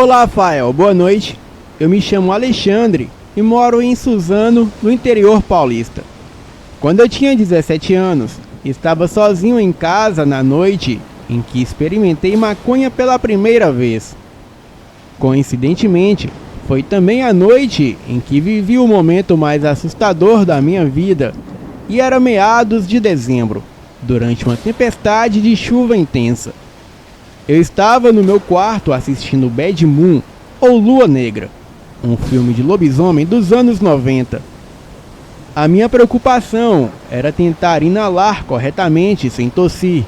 Olá, Rafael, boa noite. Eu me chamo Alexandre e moro em Suzano, no interior paulista. Quando eu tinha 17 anos, estava sozinho em casa na noite em que experimentei maconha pela primeira vez. Coincidentemente, foi também a noite em que vivi o momento mais assustador da minha vida, e era meados de dezembro, durante uma tempestade de chuva intensa. Eu estava no meu quarto assistindo Bad Moon, ou Lua Negra, um filme de lobisomem dos anos 90. A minha preocupação era tentar inalar corretamente sem tossir,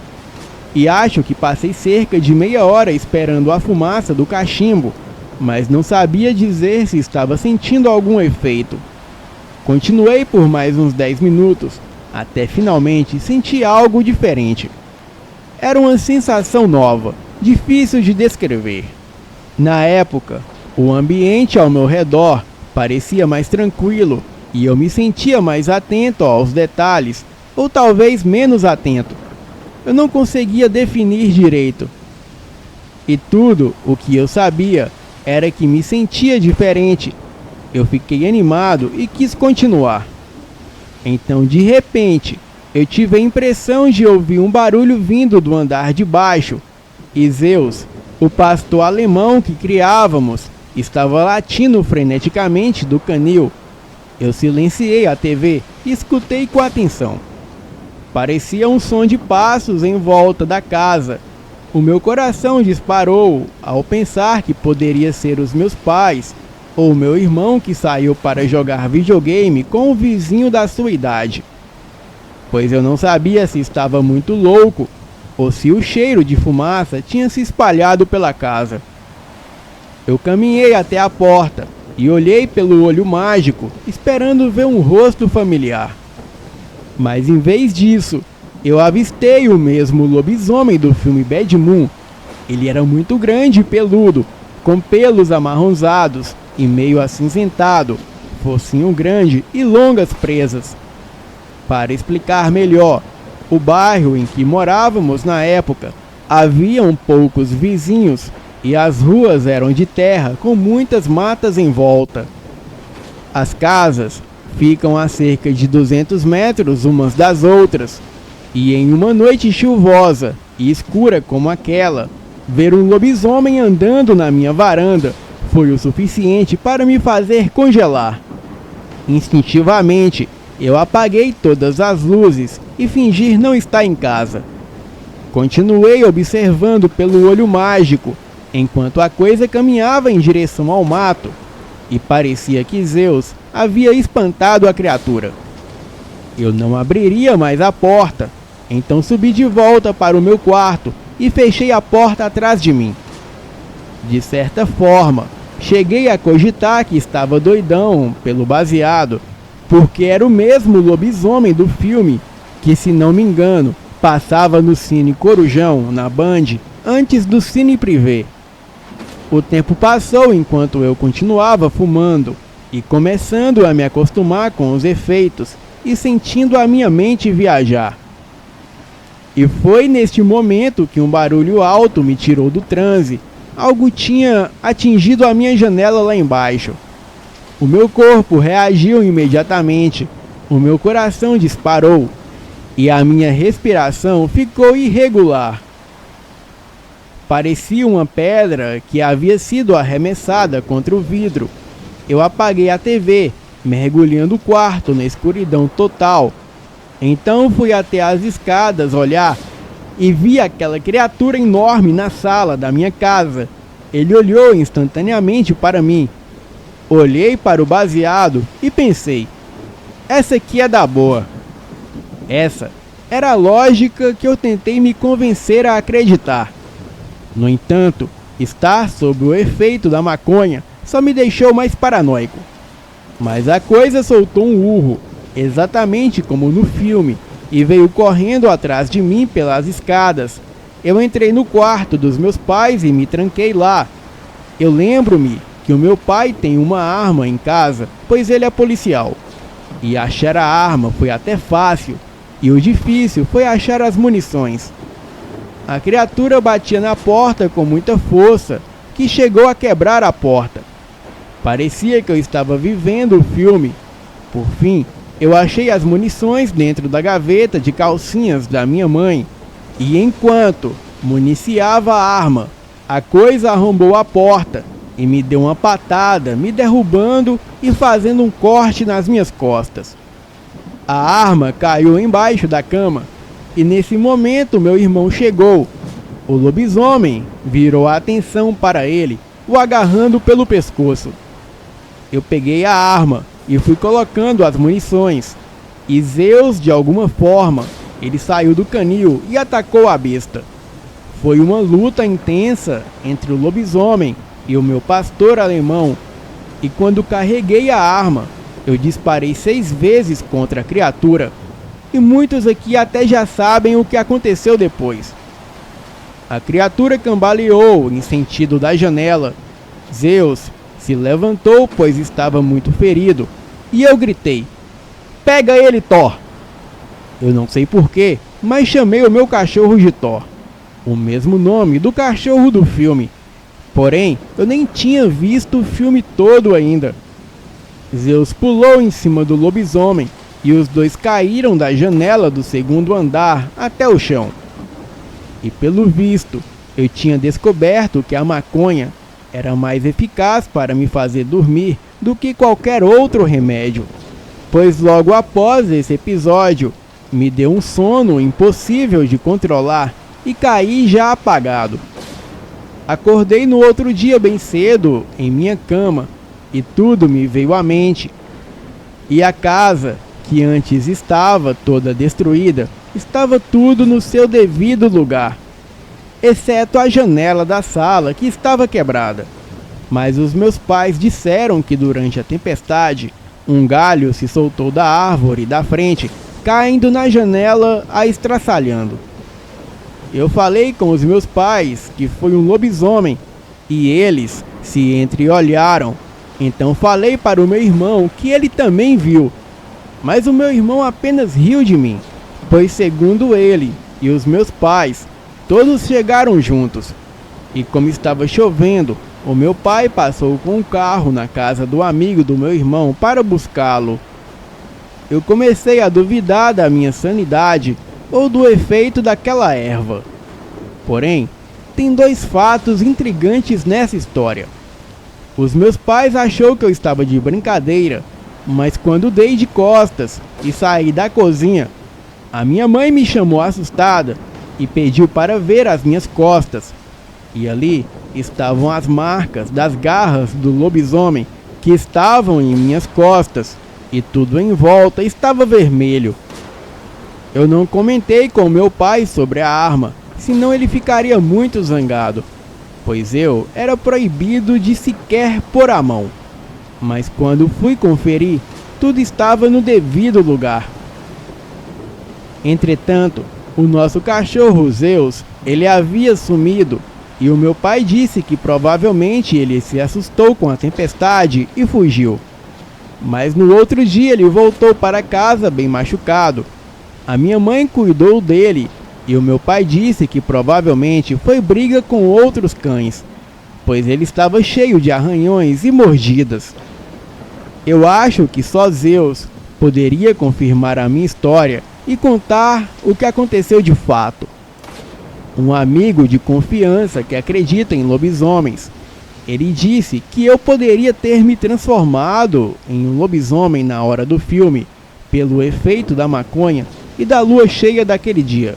e acho que passei cerca de meia hora esperando a fumaça do cachimbo, mas não sabia dizer se estava sentindo algum efeito. Continuei por mais uns 10 minutos, até finalmente sentir algo diferente. Era uma sensação nova, difícil de descrever. Na época, o ambiente ao meu redor parecia mais tranquilo e eu me sentia mais atento aos detalhes, ou talvez menos atento. Eu não conseguia definir direito. E tudo o que eu sabia era que me sentia diferente. Eu fiquei animado e quis continuar. Então, de repente, eu tive a impressão de ouvir um barulho vindo do andar de baixo. E Zeus, o pastor alemão que criávamos, estava latindo freneticamente do canil. Eu silenciei a TV e escutei com atenção. Parecia um som de passos em volta da casa. O meu coração disparou ao pensar que poderia ser os meus pais ou meu irmão que saiu para jogar videogame com um vizinho da sua idade. Pois eu não sabia se estava muito louco ou se o cheiro de fumaça tinha se espalhado pela casa. Eu caminhei até a porta e olhei pelo olho mágico, esperando ver um rosto familiar. Mas em vez disso, eu avistei o mesmo lobisomem do filme Bad Moon. Ele era muito grande e peludo, com pelos amarronzados e meio acinzentado, focinho grande e longas presas. Para explicar melhor, o bairro em que morávamos na época haviam poucos vizinhos e as ruas eram de terra com muitas matas em volta. As casas ficam a cerca de 200 metros umas das outras, e em uma noite chuvosa e escura como aquela, ver um lobisomem andando na minha varanda foi o suficiente para me fazer congelar. Instintivamente, eu apaguei todas as luzes e fingi não estar em casa. Continuei observando pelo olho mágico, enquanto a coisa caminhava em direção ao mato, e parecia que Zeus havia espantado a criatura. Eu não abriria mais a porta, então subi de volta para o meu quarto e fechei a porta atrás de mim. De certa forma, cheguei a cogitar que estava doidão pelo baseado, porque era o mesmo lobisomem do filme que, se não me engano, passava no Cine Corujão, na Band, antes do Cine Privé. O tempo passou enquanto eu continuava fumando e começando a me acostumar com os efeitos e sentindo a minha mente viajar. E foi neste momento que um barulho alto me tirou do transe. Algo tinha atingido a minha janela lá embaixo. O meu corpo reagiu imediatamente, o meu coração disparou e a minha respiração ficou irregular. Parecia uma pedra que havia sido arremessada contra o vidro. Eu apaguei a TV, mergulhando o quarto na escuridão total. Então fui até as escadas olhar e vi aquela criatura enorme na sala da minha casa. Ele olhou instantaneamente para mim. Olhei para o baseado e pensei: essa aqui é da boa. Essa era a lógica que eu tentei me convencer a acreditar. No entanto, estar sob o efeito da maconha só me deixou mais paranoico. Mas a coisa soltou um urro, exatamente como no filme, e veio correndo atrás de mim pelas escadas. Eu entrei no quarto dos meus pais e me tranquei lá. Eu lembro-me que o meu pai tem uma arma em casa, pois ele é policial. E achar a arma foi até fácil, e o difícil foi achar as munições. A criatura batia na porta com muita força, que chegou a quebrar a porta. Parecia que eu estava vivendo o filme. Por fim, eu achei as munições dentro da gaveta de calcinhas da minha mãe. E enquanto municiava a arma, a coisa arrombou a porta e me deu uma patada, me derrubando e fazendo um corte nas minhas costas. A arma caiu embaixo da cama e nesse momento meu irmão chegou. O lobisomem virou a atenção para ele, o agarrando pelo pescoço. Eu peguei a arma e fui colocando as munições. E Zeus, de alguma forma, ele saiu do canil e atacou a besta. Foi uma luta intensa entre o lobisomem e o meu pastor alemão. E quando carreguei a arma, eu disparei 6 vezes contra a criatura. E muitos aqui até já sabem o que aconteceu depois. A criatura cambaleou em sentido da janela. Zeus se levantou, pois estava muito ferido, e eu gritei: "Pega ele, Thor!" Eu não sei porquê, mas chamei o meu cachorro de Thor, o mesmo nome do cachorro do filme. Porém, eu nem tinha visto o filme todo ainda. Zeus pulou em cima do lobisomem, e os dois caíram da janela do 2º andar até o chão. E pelo visto, eu tinha descoberto que a maconha era mais eficaz para me fazer dormir do que qualquer outro remédio, pois logo após esse episódio, me deu um sono impossível de controlar e caí já apagado. Acordei no outro dia bem cedo, em minha cama, e tudo me veio à mente. E a casa, que antes estava toda destruída, estava tudo no seu devido lugar, exceto a janela da sala que estava quebrada. Mas os meus pais disseram que durante a tempestade, um galho se soltou da árvore da frente, caindo na janela a estraçalhando. Eu falei com os meus pais que foi um lobisomem e eles se entreolharam. Então falei para o meu irmão que ele também viu, mas o meu irmão apenas riu de mim, pois segundo ele e os meus pais, todos chegaram juntos. E como estava chovendo, o meu pai passou com um carro na casa do amigo do meu irmão para buscá-lo. Eu comecei a duvidar da minha sanidade ou do efeito daquela erva. Porém, tem 2 fatos intrigantes nessa história. Os meus pais achou que eu estava de brincadeira, mas quando dei de costas e saí da cozinha, a minha mãe me chamou assustada e pediu para ver as minhas costas. E ali estavam as marcas das garras do lobisomem que estavam em minhas costas, e tudo em volta estava vermelho. Eu não comentei com meu pai sobre a arma, senão ele ficaria muito zangado, pois eu era proibido de sequer pôr a mão. Mas quando fui conferir, tudo estava no devido lugar. Entretanto, o nosso cachorro Zeus, ele havia sumido, e o meu pai disse que provavelmente ele se assustou com a tempestade e fugiu. Mas no outro dia ele voltou para casa bem machucado. A minha mãe cuidou dele e o meu pai disse que provavelmente foi briga com outros cães, pois ele estava cheio de arranhões e mordidas. Eu acho que só Zeus poderia confirmar a minha história e contar o que aconteceu de fato. Um amigo de confiança que acredita em lobisomens, ele disse que eu poderia ter me transformado em um lobisomem na hora do filme, pelo efeito da maconha e da lua cheia daquele dia.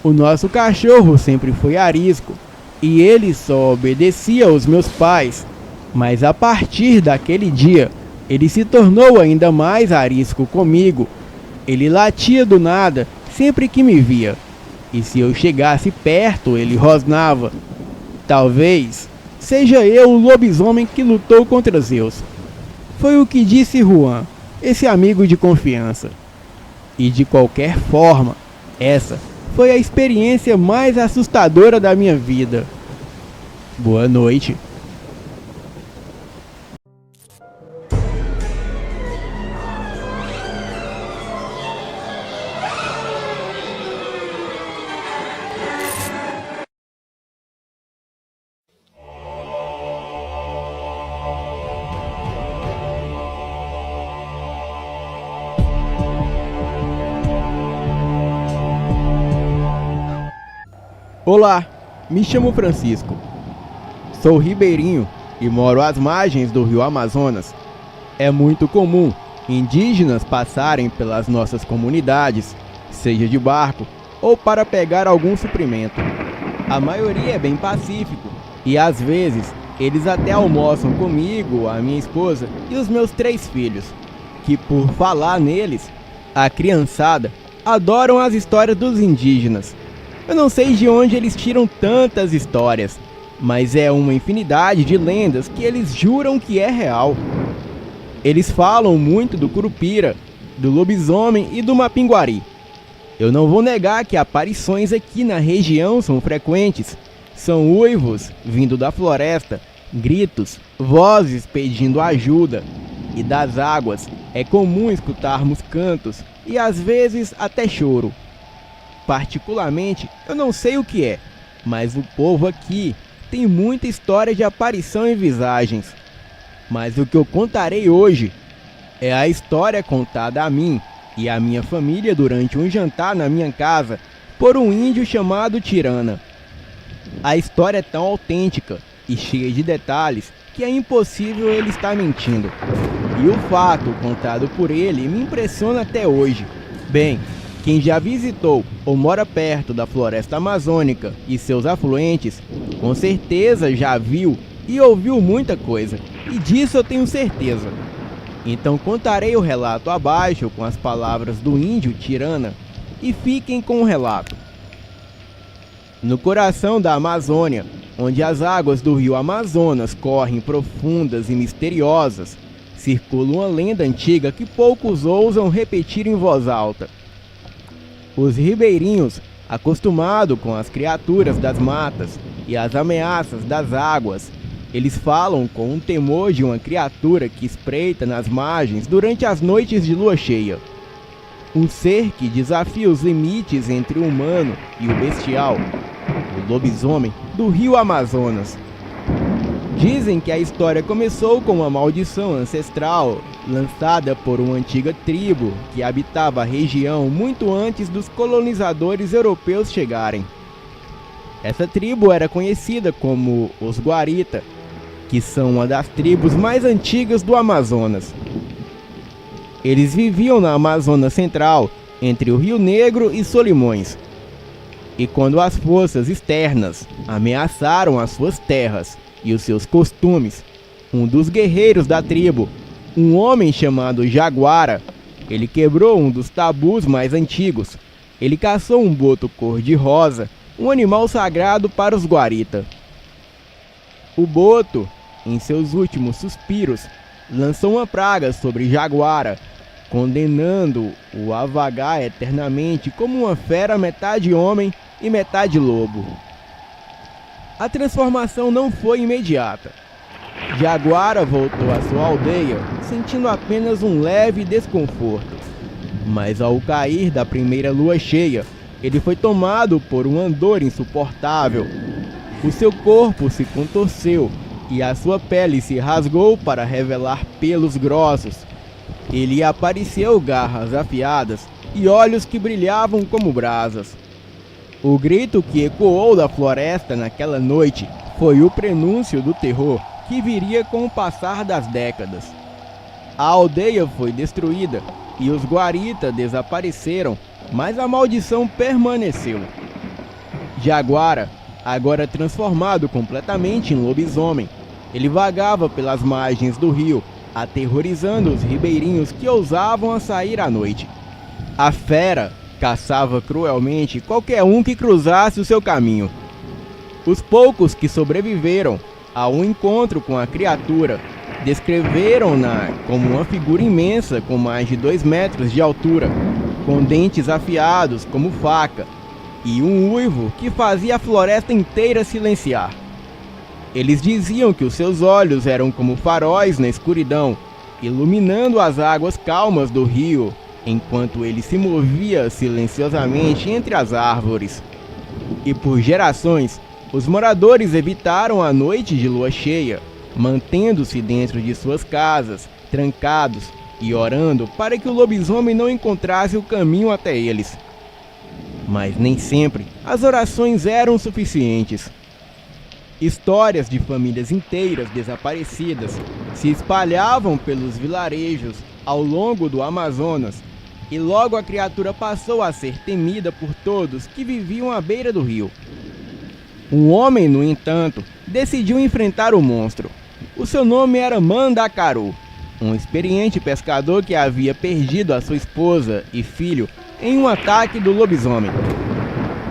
O nosso cachorro sempre foi arisco, e ele só obedecia aos meus pais, mas a partir daquele dia, ele se tornou ainda mais arisco comigo. Ele latia do nada sempre que me via, e se eu chegasse perto, ele rosnava. Talvez seja eu o lobisomem que lutou contra Zeus. Foi o que disse Juan, esse amigo de confiança. E de qualquer forma, essa foi a experiência mais assustadora da minha vida. Boa noite. Olá, me chamo Francisco. Sou ribeirinho e moro às margens do rio Amazonas. É muito comum indígenas passarem pelas nossas comunidades, seja de barco ou para pegar algum suprimento. A maioria é bem pacífico e às vezes eles até almoçam comigo, a minha esposa e os meus 3 filhos, que por falar neles, a criançada adoram as histórias dos indígenas. Eu não sei de onde eles tiram tantas histórias, mas é uma infinidade de lendas que eles juram que é real. Eles falam muito do Curupira, do lobisomem e do Mapinguari. Eu não vou negar que aparições aqui na região são frequentes. São uivos vindo da floresta, gritos, vozes pedindo ajuda. E das águas é comum escutarmos cantos e às vezes até choro. Particularmente, eu não sei o que é, mas o povo aqui tem muita história de aparição e visagens. Mas o que eu contarei hoje é a história contada a mim e a minha família durante um jantar na minha casa por um índio chamado Tirana. A história é tão autêntica e cheia de detalhes que é impossível ele estar mentindo. E o fato contado por ele me impressiona até hoje. Bem, quem já visitou ou mora perto da floresta amazônica e seus afluentes, com certeza já viu e ouviu muita coisa, e disso eu tenho certeza. Então contarei o relato abaixo com as palavras do índio Tirana e fiquem com o relato. No coração da Amazônia, onde as águas do rio Amazonas correm profundas e misteriosas, circula uma lenda antiga que poucos ousam repetir em voz alta. Os ribeirinhos, acostumados com as criaturas das matas e as ameaças das águas, eles falam com um temor de uma criatura que espreita nas margens durante as noites de lua cheia. Um ser que desafia os limites entre o humano e o bestial, o lobisomem do rio Amazonas. Dizem que a história começou com uma maldição ancestral lançada por uma antiga tribo que habitava a região muito antes dos colonizadores europeus chegarem. Essa tribo era conhecida como os Guarita, que são uma das tribos mais antigas do Amazonas. Eles viviam na Amazônia Central, entre o Rio Negro e Solimões. E quando as forças externas ameaçaram as suas terras e os seus costumes, um dos guerreiros da tribo, um homem chamado Jaguara, ele quebrou um dos tabus mais antigos. Ele caçou um boto cor-de-rosa, um animal sagrado para os Guarita. O boto, em seus últimos suspiros, lançou uma praga sobre Jaguara, condenando-o a vagar eternamente como uma fera metade homem e metade lobo. A transformação não foi imediata. Jaguara voltou à sua aldeia, sentindo apenas um leve desconforto. Mas ao cair da primeira lua cheia, ele foi tomado por uma dor insuportável. O seu corpo se contorceu e a sua pele se rasgou para revelar pelos grossos. Ele apareceu garras afiadas e olhos que brilhavam como brasas. O grito que ecoou da floresta naquela noite foi o prenúncio do terror que viria com o passar das décadas. A aldeia foi destruída e os Guarita desapareceram, mas a maldição permaneceu. Jaguara, agora transformado completamente em lobisomem, ele vagava pelas margens do rio, aterrorizando os ribeirinhos que ousavam a sair à noite. A fera caçava cruelmente qualquer um que cruzasse o seu caminho. Os poucos que sobreviveram ao encontro com a criatura descreveram-na como uma figura imensa com mais de 2 metros de altura, com dentes afiados como faca, e um uivo que fazia a floresta inteira silenciar. Eles diziam que os seus olhos eram como faróis na escuridão, iluminando as águas calmas do rio, enquanto ele se movia silenciosamente entre as árvores. E por gerações, os moradores evitaram a noite de lua cheia, mantendo-se dentro de suas casas, trancados e orando para que o lobisomem não encontrasse o caminho até eles. Mas nem sempre as orações eram suficientes. Histórias de famílias inteiras desaparecidas se espalhavam pelos vilarejos ao longo do Amazonas, e logo a criatura passou a ser temida por todos que viviam à beira do rio. Um homem, no entanto, decidiu enfrentar o monstro. O seu nome era Mandacaru, um experiente pescador que havia perdido a sua esposa e filho em um ataque do lobisomem.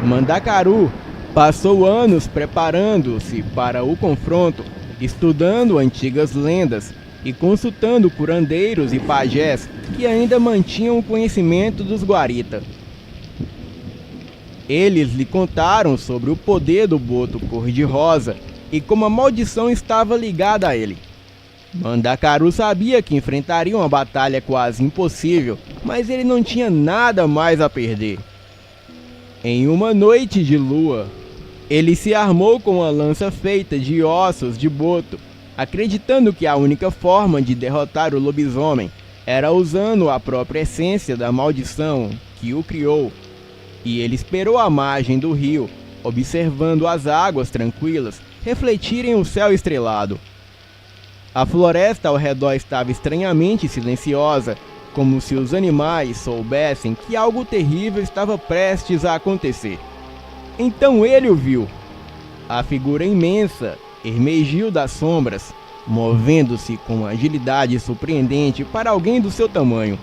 Mandacaru passou anos preparando-se para o confronto, estudando antigas lendas e consultando curandeiros e pajés que ainda mantinham o conhecimento dos Guarita. Eles lhe contaram sobre o poder do boto cor-de-rosa e como a maldição estava ligada a ele. Mandacaru sabia que enfrentaria uma batalha quase impossível, mas ele não tinha nada mais a perder. Em uma noite de lua, ele se armou com uma lança feita de ossos de boto, acreditando que a única forma de derrotar o lobisomem era usando a própria essência da maldição que o criou. E ele esperou à margem do rio, observando as águas tranquilas refletirem o céu estrelado. A floresta ao redor estava estranhamente silenciosa, como se os animais soubessem que algo terrível estava prestes a acontecer. Então ele o viu. A figura imensa emergiu das sombras, movendo-se com agilidade surpreendente para alguém do seu tamanho.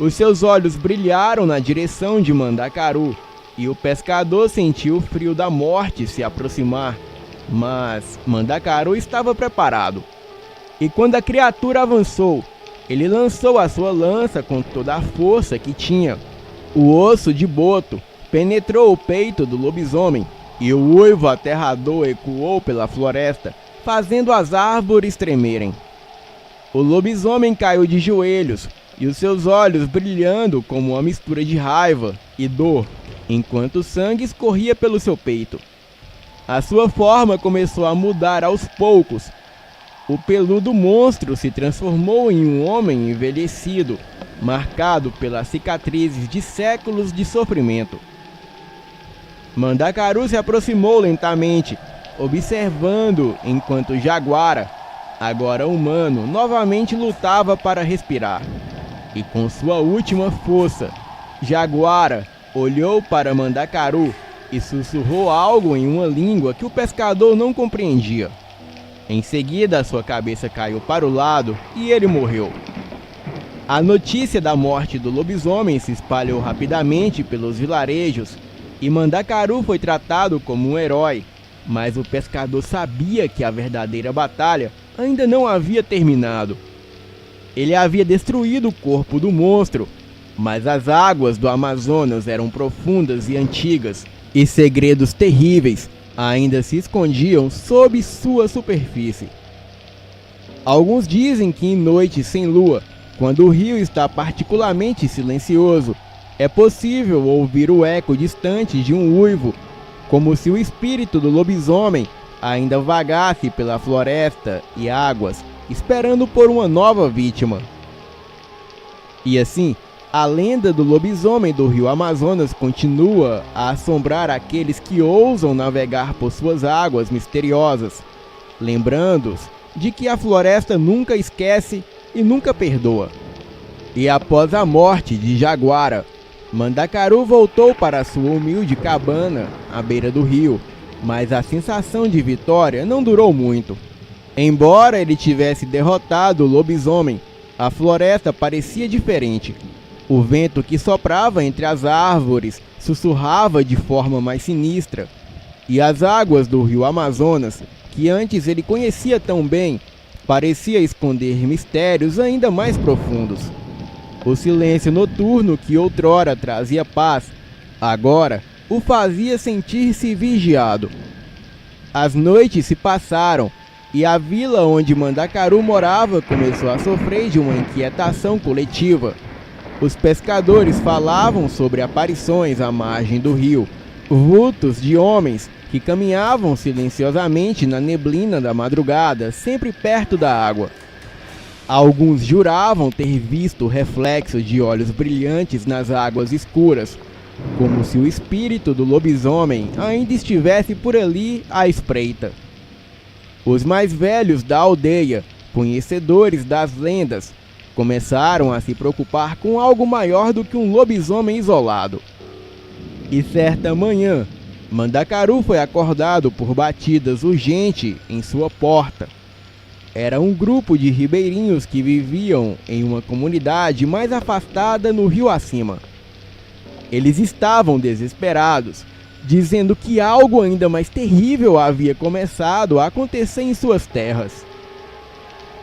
Os seus olhos brilharam na direção de Mandacaru, e o pescador sentiu o frio da morte se aproximar, mas Mandacaru estava preparado. E quando a criatura avançou, ele lançou a sua lança com toda a força que tinha. O osso de boto penetrou o peito do lobisomem, e o uivo aterrador ecoou pela floresta, fazendo as árvores tremerem. O lobisomem caiu de joelhos, e os seus olhos brilhando como uma mistura de raiva e dor, enquanto o sangue escorria pelo seu peito. A sua forma começou a mudar aos poucos. O peludo monstro se transformou em um homem envelhecido, marcado pelas cicatrizes de séculos de sofrimento. Mandacaru se aproximou lentamente, observando enquanto Jaguara, agora humano, novamente lutava para respirar. E com sua última força, Jaguara olhou para Mandacaru e sussurrou algo em uma língua que o pescador não compreendia. Em seguida, sua cabeça caiu para o lado e ele morreu. A notícia da morte do lobisomem se espalhou rapidamente pelos vilarejos e Mandacaru foi tratado como um herói, mas o pescador sabia que a verdadeira batalha ainda não havia terminado. Ele havia destruído o corpo do monstro, mas as águas do Amazonas eram profundas e antigas, e segredos terríveis ainda se escondiam sob sua superfície. Alguns dizem que em noites sem lua, quando o rio está particularmente silencioso, é possível ouvir o eco distante de um uivo, como se o espírito do lobisomem ainda vagasse pela floresta e águas, esperando por uma nova vítima. E assim, a lenda do lobisomem do rio Amazonas continua a assombrar aqueles que ousam navegar por suas águas misteriosas, lembrando-os de que a floresta nunca esquece e nunca perdoa. E após a morte de Jaguara, Mandacaru voltou para sua humilde cabana à beira do rio, mas a sensação de vitória não durou muito. Embora ele tivesse derrotado o lobisomem, a floresta parecia diferente. O vento que soprava entre as árvores sussurrava de forma mais sinistra, e as águas do rio Amazonas, que antes ele conhecia tão bem, parecia esconder mistérios ainda mais profundos. O silêncio noturno que outrora trazia paz, agora o fazia sentir-se vigiado. As noites se passaram, e a vila onde Mandacaru morava começou a sofrer de uma inquietação coletiva. Os pescadores falavam sobre aparições à margem do rio, vultos de homens que caminhavam silenciosamente na neblina da madrugada, sempre perto da água. Alguns juravam ter visto o reflexo de olhos brilhantes nas águas escuras, como se o espírito do lobisomem ainda estivesse por ali à espreita. Os mais velhos da aldeia, conhecedores das lendas, começaram a se preocupar com algo maior do que um lobisomem isolado. E certa manhã, Mandacaru foi acordado por batidas urgentes em sua porta. Era um grupo de ribeirinhos que viviam em uma comunidade mais afastada no rio acima. Eles estavam desesperados, dizendo que algo ainda mais terrível havia começado a acontecer em suas terras.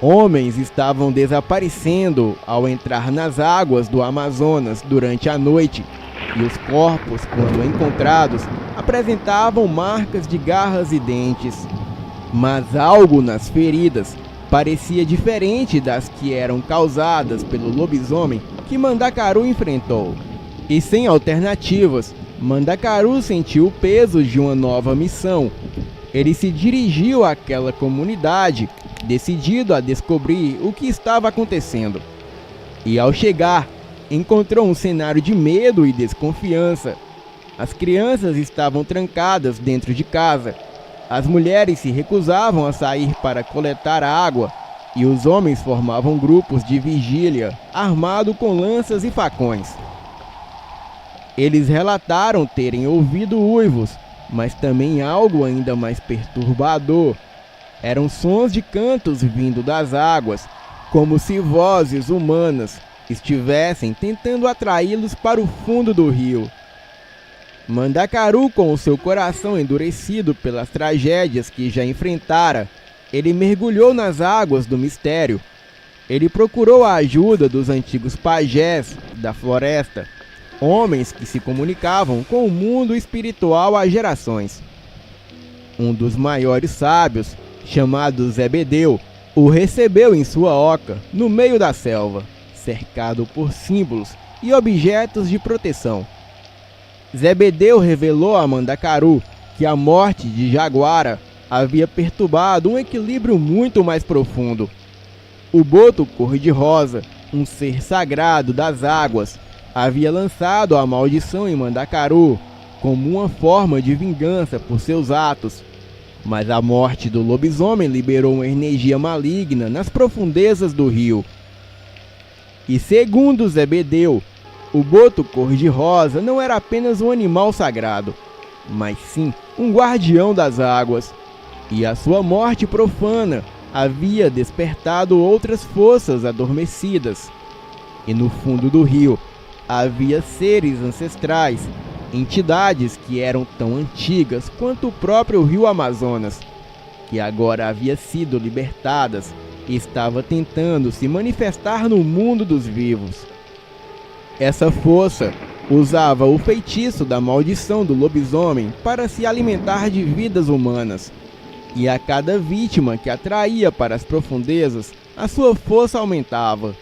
Homens estavam desaparecendo ao entrar nas águas do Amazonas durante a noite, e os corpos, quando encontrados, apresentavam marcas de garras e dentes. Mas algo nas feridas parecia diferente das que eram causadas pelo lobisomem que Mandacaru enfrentou. E sem alternativas, Mandacaru sentiu o peso de uma nova missão. Ele se dirigiu àquela comunidade, decidido a descobrir o que estava acontecendo. E ao chegar, encontrou um cenário de medo e desconfiança. As crianças estavam trancadas dentro de casa. As mulheres se recusavam a sair para coletar água, e os homens formavam grupos de vigília, armados com lanças e facões. Eles relataram terem ouvido uivos, mas também algo ainda mais perturbador. Eram sons de cantos vindo das águas, como se vozes humanas estivessem tentando atraí-los para o fundo do rio. Mandacaru, com o seu coração endurecido pelas tragédias que já enfrentara, ele mergulhou nas águas do mistério. Ele procurou a ajuda dos antigos pajés da floresta, homens que se comunicavam com o mundo espiritual há gerações. Um dos maiores sábios, chamado Zebedeu, o recebeu em sua oca, no meio da selva, cercado por símbolos e objetos de proteção. Zebedeu revelou a Mandacaru que a morte de Jaguara havia perturbado um equilíbrio muito mais profundo. O boto cor-de-rosa, um ser sagrado das águas, havia lançado a maldição em Mandacaru como uma forma de vingança por seus atos. Mas a morte do lobisomem liberou uma energia maligna nas profundezas do rio. E segundo Zebedeu, o boto cor-de-rosa não era apenas um animal sagrado, mas sim um guardião das águas. E a sua morte profana havia despertado outras forças adormecidas. E no fundo do rio havia seres ancestrais, entidades que eram tão antigas quanto o próprio rio Amazonas, que agora havia sido libertadas e estava tentando se manifestar no mundo dos vivos. Essa força usava o feitiço da maldição do lobisomem para se alimentar de vidas humanas, e a cada vítima que atraía para as profundezas, a sua força aumentava.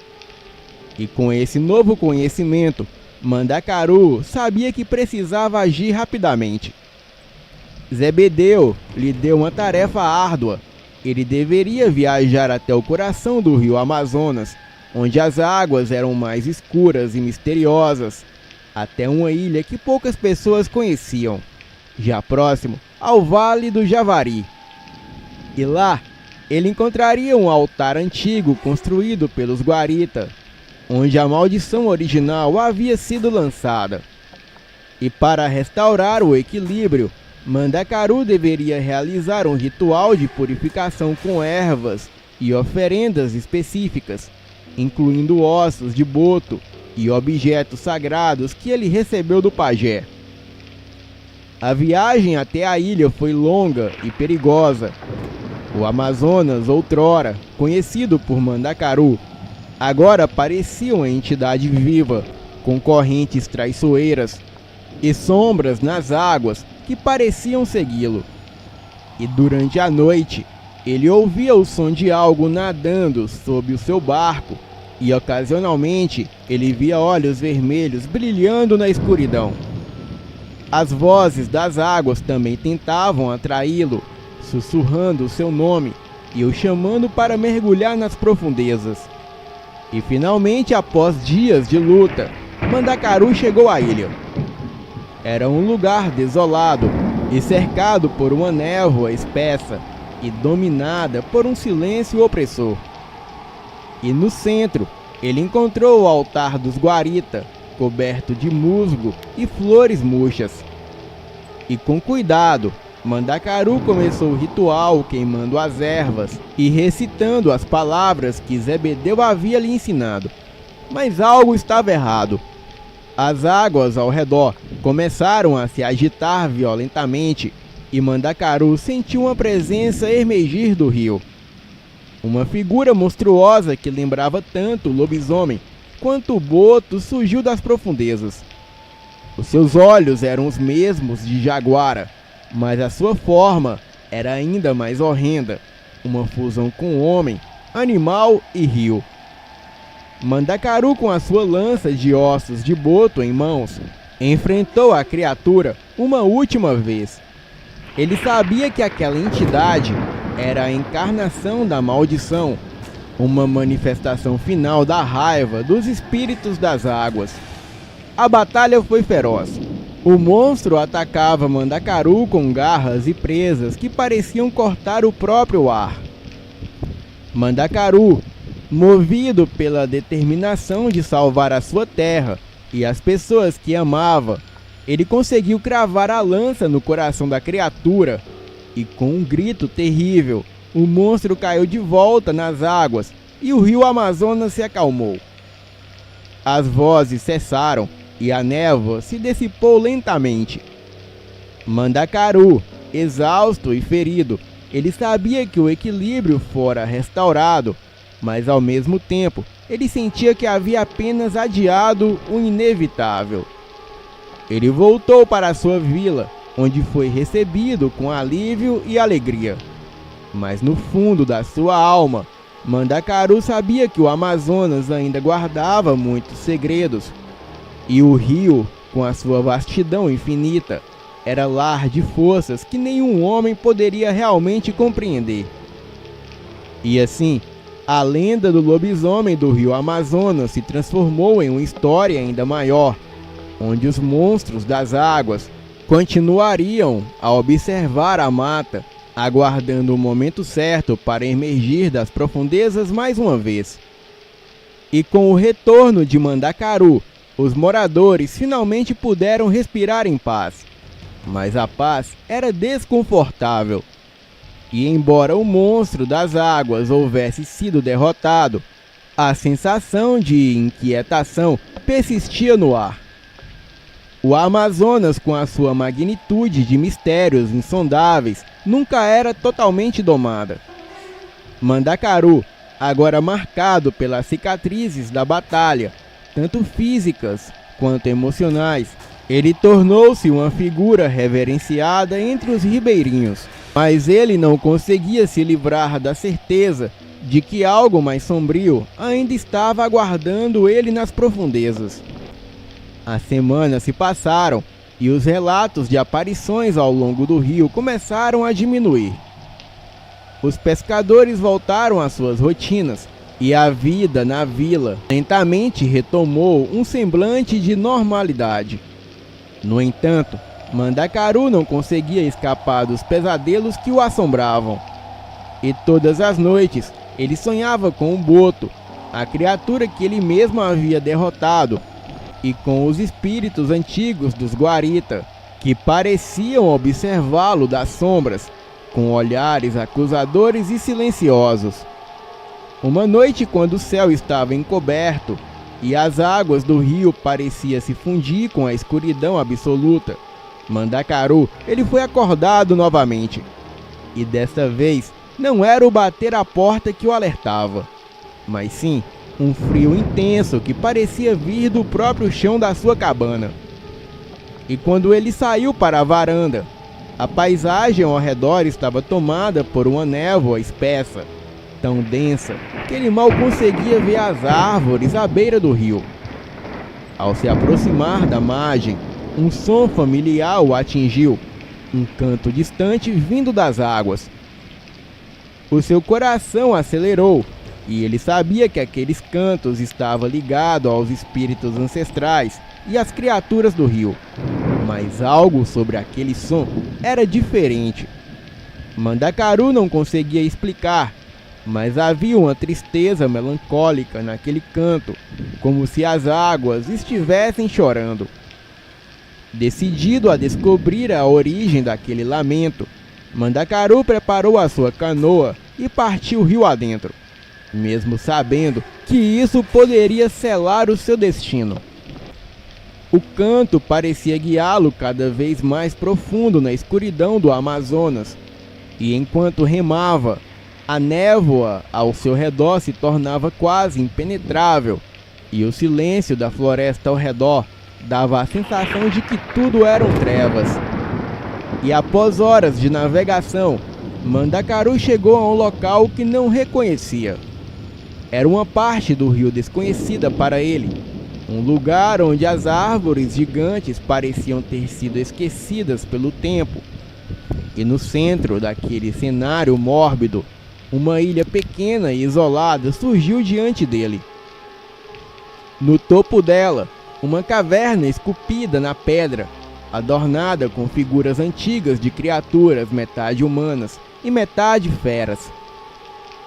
E com esse novo conhecimento, Mandacaru sabia que precisava agir rapidamente. Zebedeu lhe deu uma tarefa árdua. Ele deveria viajar até o coração do rio Amazonas, onde as águas eram mais escuras e misteriosas, até uma ilha que poucas pessoas conheciam, já próximo ao Vale do Javari. E lá, ele encontraria um altar antigo construído pelos Guarita, onde a maldição original havia sido lançada. E para restaurar o equilíbrio, Mandacaru deveria realizar um ritual de purificação com ervas e oferendas específicas, incluindo ossos de boto e objetos sagrados que ele recebeu do pajé. A viagem até a ilha foi longa e perigosa. O Amazonas, outrora conhecido por Mandacaru, agora parecia uma entidade viva, com correntes traiçoeiras e sombras nas águas que pareciam segui-lo. E durante a noite, ele ouvia o som de algo nadando sob o seu barco, e ocasionalmente ele via olhos vermelhos brilhando na escuridão. As vozes das águas também tentavam atraí-lo, sussurrando o seu nome e o chamando para mergulhar nas profundezas. E finalmente, após dias de luta, Mandacaru chegou à ilha. Era um lugar desolado e cercado por uma névoa espessa e dominada por um silêncio opressor. E no centro, ele encontrou o altar dos Guarita, coberto de musgo e flores murchas. E com cuidado, Mandacaru começou o ritual queimando as ervas e recitando as palavras que Zebedeu havia lhe ensinado. Mas algo estava errado. As águas ao redor começaram a se agitar violentamente e Mandacaru sentiu uma presença emergir do rio. Uma figura monstruosa que lembrava tanto o lobisomem quanto o boto surgiu das profundezas. Os seus olhos eram os mesmos de jaguara, mas a sua forma era ainda mais horrenda, uma fusão com homem, animal e rio. Mandacaru, com a sua lança de ossos de boto em mãos, enfrentou a criatura uma última vez. Ele sabia que aquela entidade era a encarnação da maldição, uma manifestação final da raiva dos espíritos das águas. A batalha foi feroz. O monstro atacava Mandacaru com garras e presas que pareciam cortar o próprio ar. Mandacaru, movido pela determinação de salvar a sua terra e as pessoas que amava, ele conseguiu cravar a lança no coração da criatura e, com um grito terrível, o monstro caiu de volta nas águas e o rio Amazonas se acalmou. As vozes cessaram e a névoa se dissipou lentamente. Mandacaru, exausto e ferido, ele sabia que o equilíbrio fora restaurado, mas ao mesmo tempo ele sentia que havia apenas adiado o inevitável. Ele voltou para sua vila, onde foi recebido com alívio e alegria. Mas no fundo da sua alma, Mandacaru sabia que o Amazonas ainda guardava muitos segredos. E o rio, com a sua vastidão infinita, era lar de forças que nenhum homem poderia realmente compreender. E assim, a lenda do lobisomem do rio Amazonas se transformou em uma história ainda maior, onde os monstros das águas continuariam a observar a mata, aguardando o momento certo para emergir das profundezas mais uma vez. E com o retorno de Mandacaru, os moradores finalmente puderam respirar em paz. Mas a paz era desconfortável. E embora o monstro das águas houvesse sido derrotado, a sensação de inquietação persistia no ar. O Amazonas, com a sua magnitude de mistérios insondáveis, nunca era totalmente domada. Mandacaru, agora marcado pelas cicatrizes da batalha, tanto físicas quanto emocionais, ele tornou-se uma figura reverenciada entre os ribeirinhos. Mas ele não conseguia se livrar da certeza de que algo mais sombrio ainda estava aguardando ele nas profundezas. As semanas se passaram e os relatos de aparições ao longo do rio começaram a diminuir. Os pescadores voltaram às suas rotinas e a vida na vila lentamente retomou um semblante de normalidade. No entanto, Mandacaru não conseguia escapar dos pesadelos que o assombravam. E todas as noites ele sonhava com o Boto, a criatura que ele mesmo havia derrotado, e com os espíritos antigos dos Guarita, que pareciam observá-lo das sombras, com olhares acusadores e silenciosos. Uma noite, quando o céu estava encoberto e as águas do rio pareciam se fundir com a escuridão absoluta, Mandacaru, ele foi acordado novamente. E desta vez, não era o bater à porta que o alertava, mas sim um frio intenso que parecia vir do próprio chão da sua cabana. E quando ele saiu para a varanda, a paisagem ao redor estava tomada por uma névoa espessa, tão densa que ele mal conseguia ver as árvores à beira do rio. Ao se aproximar da margem, um som familiar o atingiu, um canto distante vindo das águas. O seu coração acelerou e ele sabia que aqueles cantos estavam ligados aos espíritos ancestrais e às criaturas do rio. mas algo sobre aquele som era diferente. Mandacaru não conseguia explicar, mas havia uma tristeza melancólica naquele canto, como se as águas estivessem chorando. Decidido a descobrir a origem daquele lamento, Mandacaru preparou a sua canoa e partiu rio adentro, mesmo sabendo que isso poderia selar o seu destino. O canto parecia guiá-lo cada vez mais profundo na escuridão do Amazonas, e enquanto remava, a névoa ao seu redor se tornava quase impenetrável, e o silêncio da floresta ao redor dava a sensação de que tudo eram trevas. E após horas de navegação, Mandacaru chegou a um local que não reconhecia. Era uma parte do rio desconhecida para ele, um lugar onde as árvores gigantes pareciam ter sido esquecidas pelo tempo. E no centro daquele cenário mórbido, uma ilha pequena e isolada surgiu diante dele. No topo dela, uma caverna esculpida na pedra, adornada com figuras antigas de criaturas metade humanas e metade feras.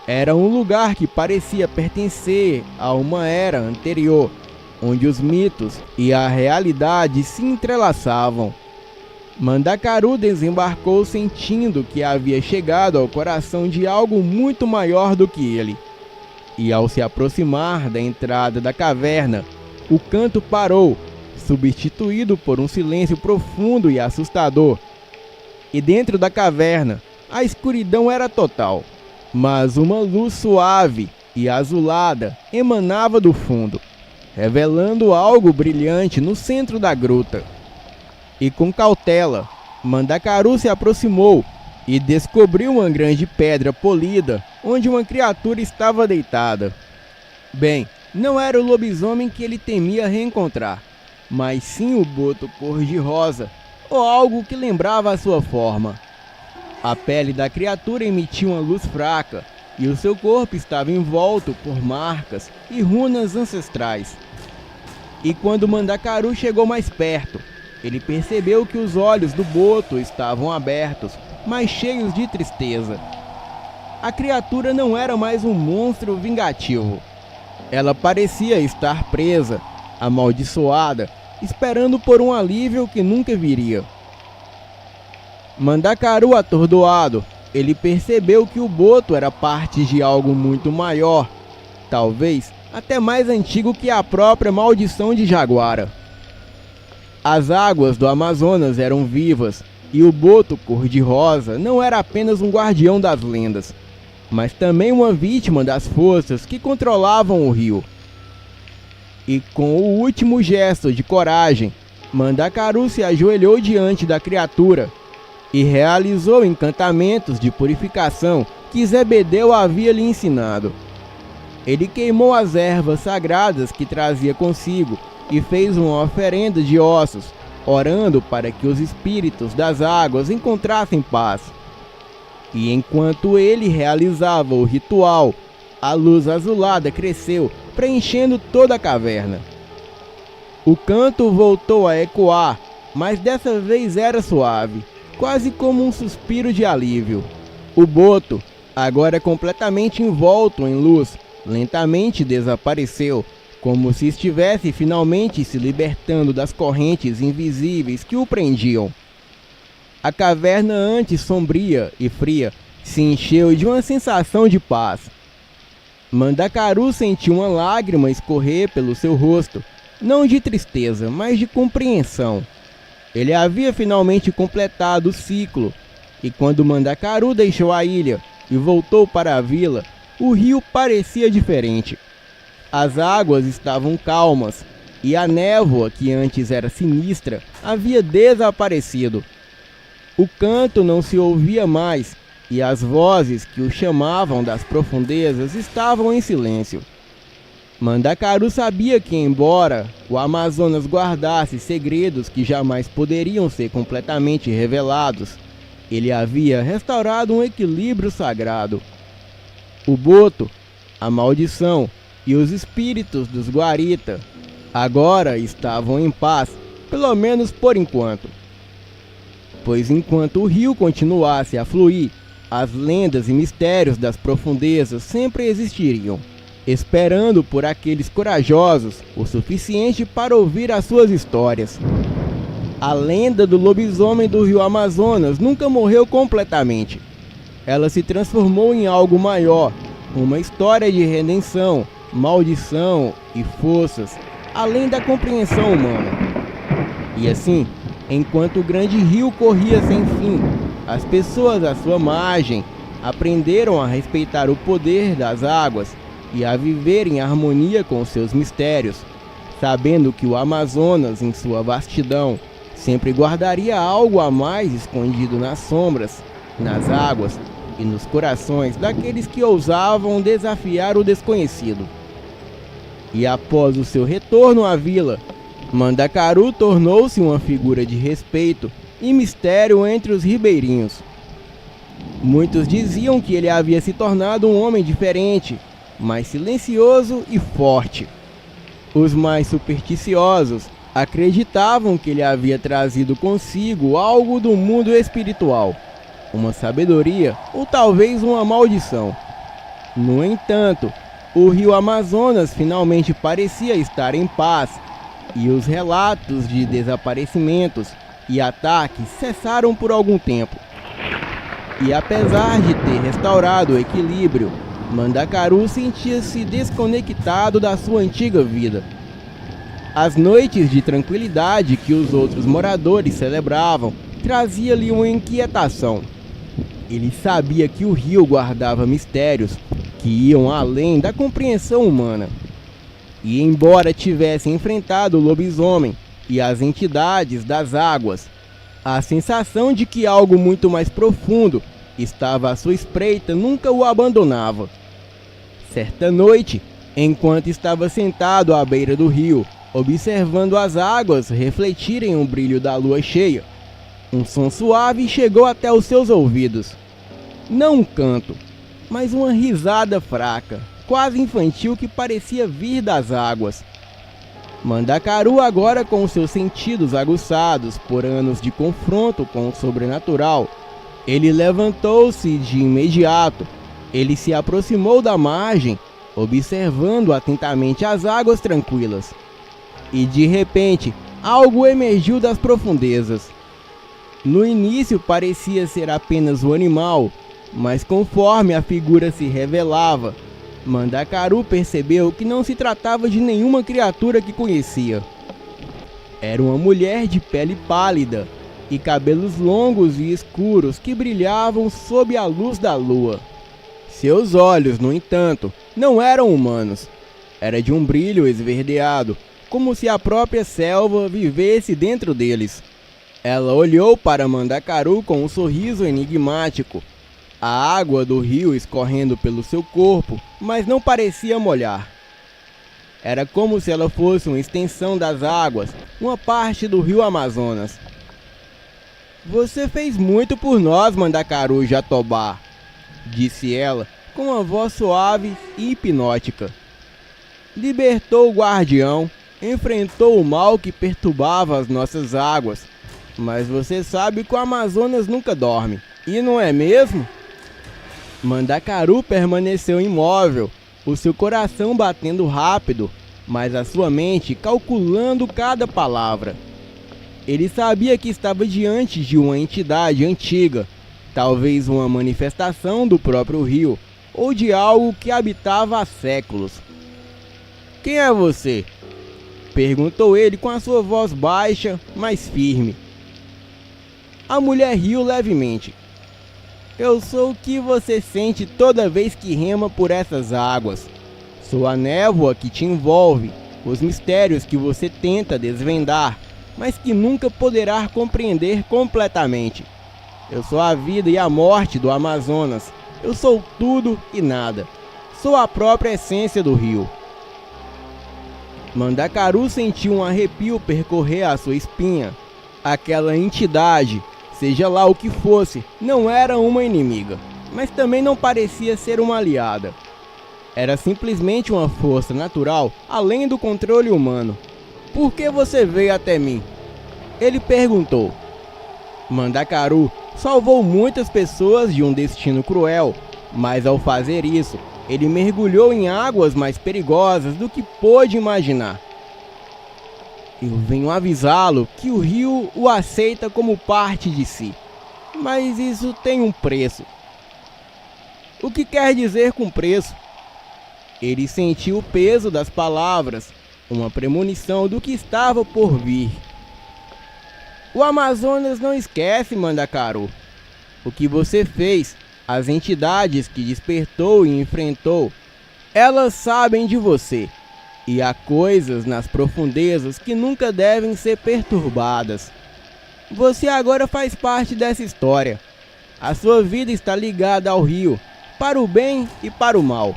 Era um lugar que parecia pertencer a uma era anterior, onde os mitos e a realidade se entrelaçavam. Mandacaru desembarcou sentindo que havia chegado ao coração de algo muito maior do que ele. E ao se aproximar da entrada da caverna, o canto parou, substituído por um silêncio profundo e assustador. E dentro da caverna, a escuridão era total, mas uma luz suave e azulada emanava do fundo, revelando algo brilhante no centro da gruta. E com cautela, Mandacaru se aproximou e descobriu uma grande pedra polida onde uma criatura estava deitada. Bem, não era o lobisomem que ele temia reencontrar, mas sim o boto cor-de-rosa, ou algo que lembrava a sua forma. A pele da criatura emitia uma luz fraca, e o seu corpo estava envolto por marcas e runas ancestrais. E quando Mandacaru chegou mais perto, ele percebeu que os olhos do boto estavam abertos, mas cheios de tristeza. A criatura não era mais um monstro vingativo. Ela parecia estar presa, amaldiçoada, esperando por um alívio que nunca viria. Mandacaru atordoado, ele percebeu que o boto era parte de algo muito maior, talvez até mais antigo que a própria maldição de Jaguara. As águas do Amazonas eram vivas, e o boto cor-de-rosa não era apenas um guardião das lendas, mas também uma vítima das forças que controlavam o rio. E com o último gesto de coragem, Mandacaru se ajoelhou diante da criatura e realizou encantamentos de purificação que Zebedeu havia lhe ensinado. Ele queimou as ervas sagradas que trazia consigo e fez uma oferenda de ossos, orando para que os espíritos das águas encontrassem paz. E enquanto ele realizava o ritual, a luz azulada cresceu, preenchendo toda a caverna. O canto voltou a ecoar, mas dessa vez era suave, quase como um suspiro de alívio. O boto, agora completamente envolto em luz, lentamente desapareceu, como se estivesse finalmente se libertando das correntes invisíveis que o prendiam. A caverna, antes sombria e fria, se encheu de uma sensação de paz. Mandacaru sentiu uma lágrima escorrer pelo seu rosto, não de tristeza, mas de compreensão. Ele havia finalmente completado o ciclo, e quando Mandacaru deixou a ilha e voltou para a vila, o rio parecia diferente. As águas estavam calmas, e a névoa, que antes era sinistra, havia desaparecido. O canto não se ouvia mais, e as vozes que o chamavam das profundezas estavam em silêncio. Mandacaru sabia que, embora o Amazonas guardasse segredos que jamais poderiam ser completamente revelados, ele havia restaurado um equilíbrio sagrado. O boto, a maldição e os espíritos dos Guarita agora estavam em paz pelo menos por enquanto. Pois enquanto o rio continuasse a fluir, as lendas e mistérios das profundezas sempre existiriam, esperando por aqueles corajosos o suficiente para ouvir as suas histórias. A lenda do lobisomem do rio Amazonas nunca morreu completamente. Ela se transformou em algo maior, uma história de redenção, maldição e forças, além da compreensão humana. E assim, enquanto o grande rio corria sem fim, as pessoas à sua margem aprenderam a respeitar o poder das águas e a viver em harmonia com seus mistérios, sabendo que o Amazonas, em sua vastidão, sempre guardaria algo a mais escondido nas sombras, nas águas e nos corações daqueles que ousavam desafiar o desconhecido. E após o seu retorno à vila, Mandacaru tornou-se uma figura de respeito e mistério entre os ribeirinhos. Muitos diziam que ele havia se tornado um homem diferente, mais silencioso e forte. Os mais supersticiosos acreditavam que ele havia trazido consigo algo do mundo espiritual, uma sabedoria ou talvez uma maldição. No entanto, o rio Amazonas finalmente parecia estar em paz, e os relatos de desaparecimentos e ataques cessaram por algum tempo. E apesar de ter restaurado o equilíbrio, Mandacaru sentia-se desconectado da sua antiga vida. As noites de tranquilidade que os outros moradores celebravam trazia-lhe uma inquietação. Ele sabia que o rio guardava mistérios que iam além da compreensão humana. E embora tivesse enfrentado o lobisomem e as entidades das águas, a sensação de que algo muito mais profundo estava à sua espreita nunca o abandonava. Certa noite, enquanto estava sentado à beira do rio, observando as águas refletirem o brilho da lua cheia, um som suave chegou até os seus ouvidos. Não um canto, mas uma risada fraca, quase infantil, que parecia vir das águas. Mandacaru, agora com seus sentidos aguçados por anos de confronto com o sobrenatural, ele levantou-se de imediato. Ele se aproximou da margem, observando atentamente as águas tranquilas. E de repente, algo emergiu das profundezas. No início parecia ser apenas um animal, mas conforme a figura se revelava, Mandacaru percebeu que não se tratava de nenhuma criatura que conhecia. Era uma mulher de pele pálida e cabelos longos e escuros que brilhavam sob a luz da lua. Seus olhos, no entanto, não eram humanos. Era de um brilho esverdeado, como se a própria selva vivesse dentro deles. Ela olhou para Mandacaru com um sorriso enigmático. A água do rio escorrendo pelo seu corpo, mas não parecia molhar. Era como se ela fosse uma extensão das águas, uma parte do rio Amazonas. "Você fez muito por nós, Mandacaru Jatobá", disse ela com uma voz suave e hipnótica. "Libertou o guardião, enfrentou o mal que perturbava as nossas águas, mas você sabe que o Amazonas nunca dorme, e não é mesmo?" Mandacaru permaneceu imóvel, o seu coração batendo rápido, mas a sua mente calculando cada palavra. Ele sabia que estava diante de uma entidade antiga, talvez uma manifestação do próprio rio, ou de algo que habitava há séculos. "Quem é você?" perguntou ele com a sua voz baixa, mas firme. A mulher riu levemente. "Eu sou o que você sente toda vez que rema por essas águas. Sou a névoa que te envolve, os mistérios que você tenta desvendar, mas que nunca poderá compreender completamente. Eu sou a vida e a morte do Amazonas. Eu sou tudo e nada. Sou a própria essência do rio." Mandacaru sentiu um arrepio percorrer a sua espinha. Aquela entidade, seja lá o que fosse, não era uma inimiga, mas também não parecia ser uma aliada. Era simplesmente uma força natural, além do controle humano. "Por que você veio até mim?" Ele perguntou. Mandacaru salvou muitas pessoas de um destino cruel, mas ao fazer isso, ele mergulhou em águas mais perigosas do que pôde imaginar. Eu venho avisá-lo que o rio o aceita como parte de si, mas isso tem um preço. O que quer dizer com preço? Ele sentiu o peso das palavras, uma premonição do que estava por vir. O Amazonas não esquece, Mandacaru. O que você fez, as entidades que despertou e enfrentou, elas sabem de você. E há coisas nas profundezas que nunca devem ser perturbadas. Você agora faz parte dessa história. A sua vida está ligada ao rio, para o bem e para o mal.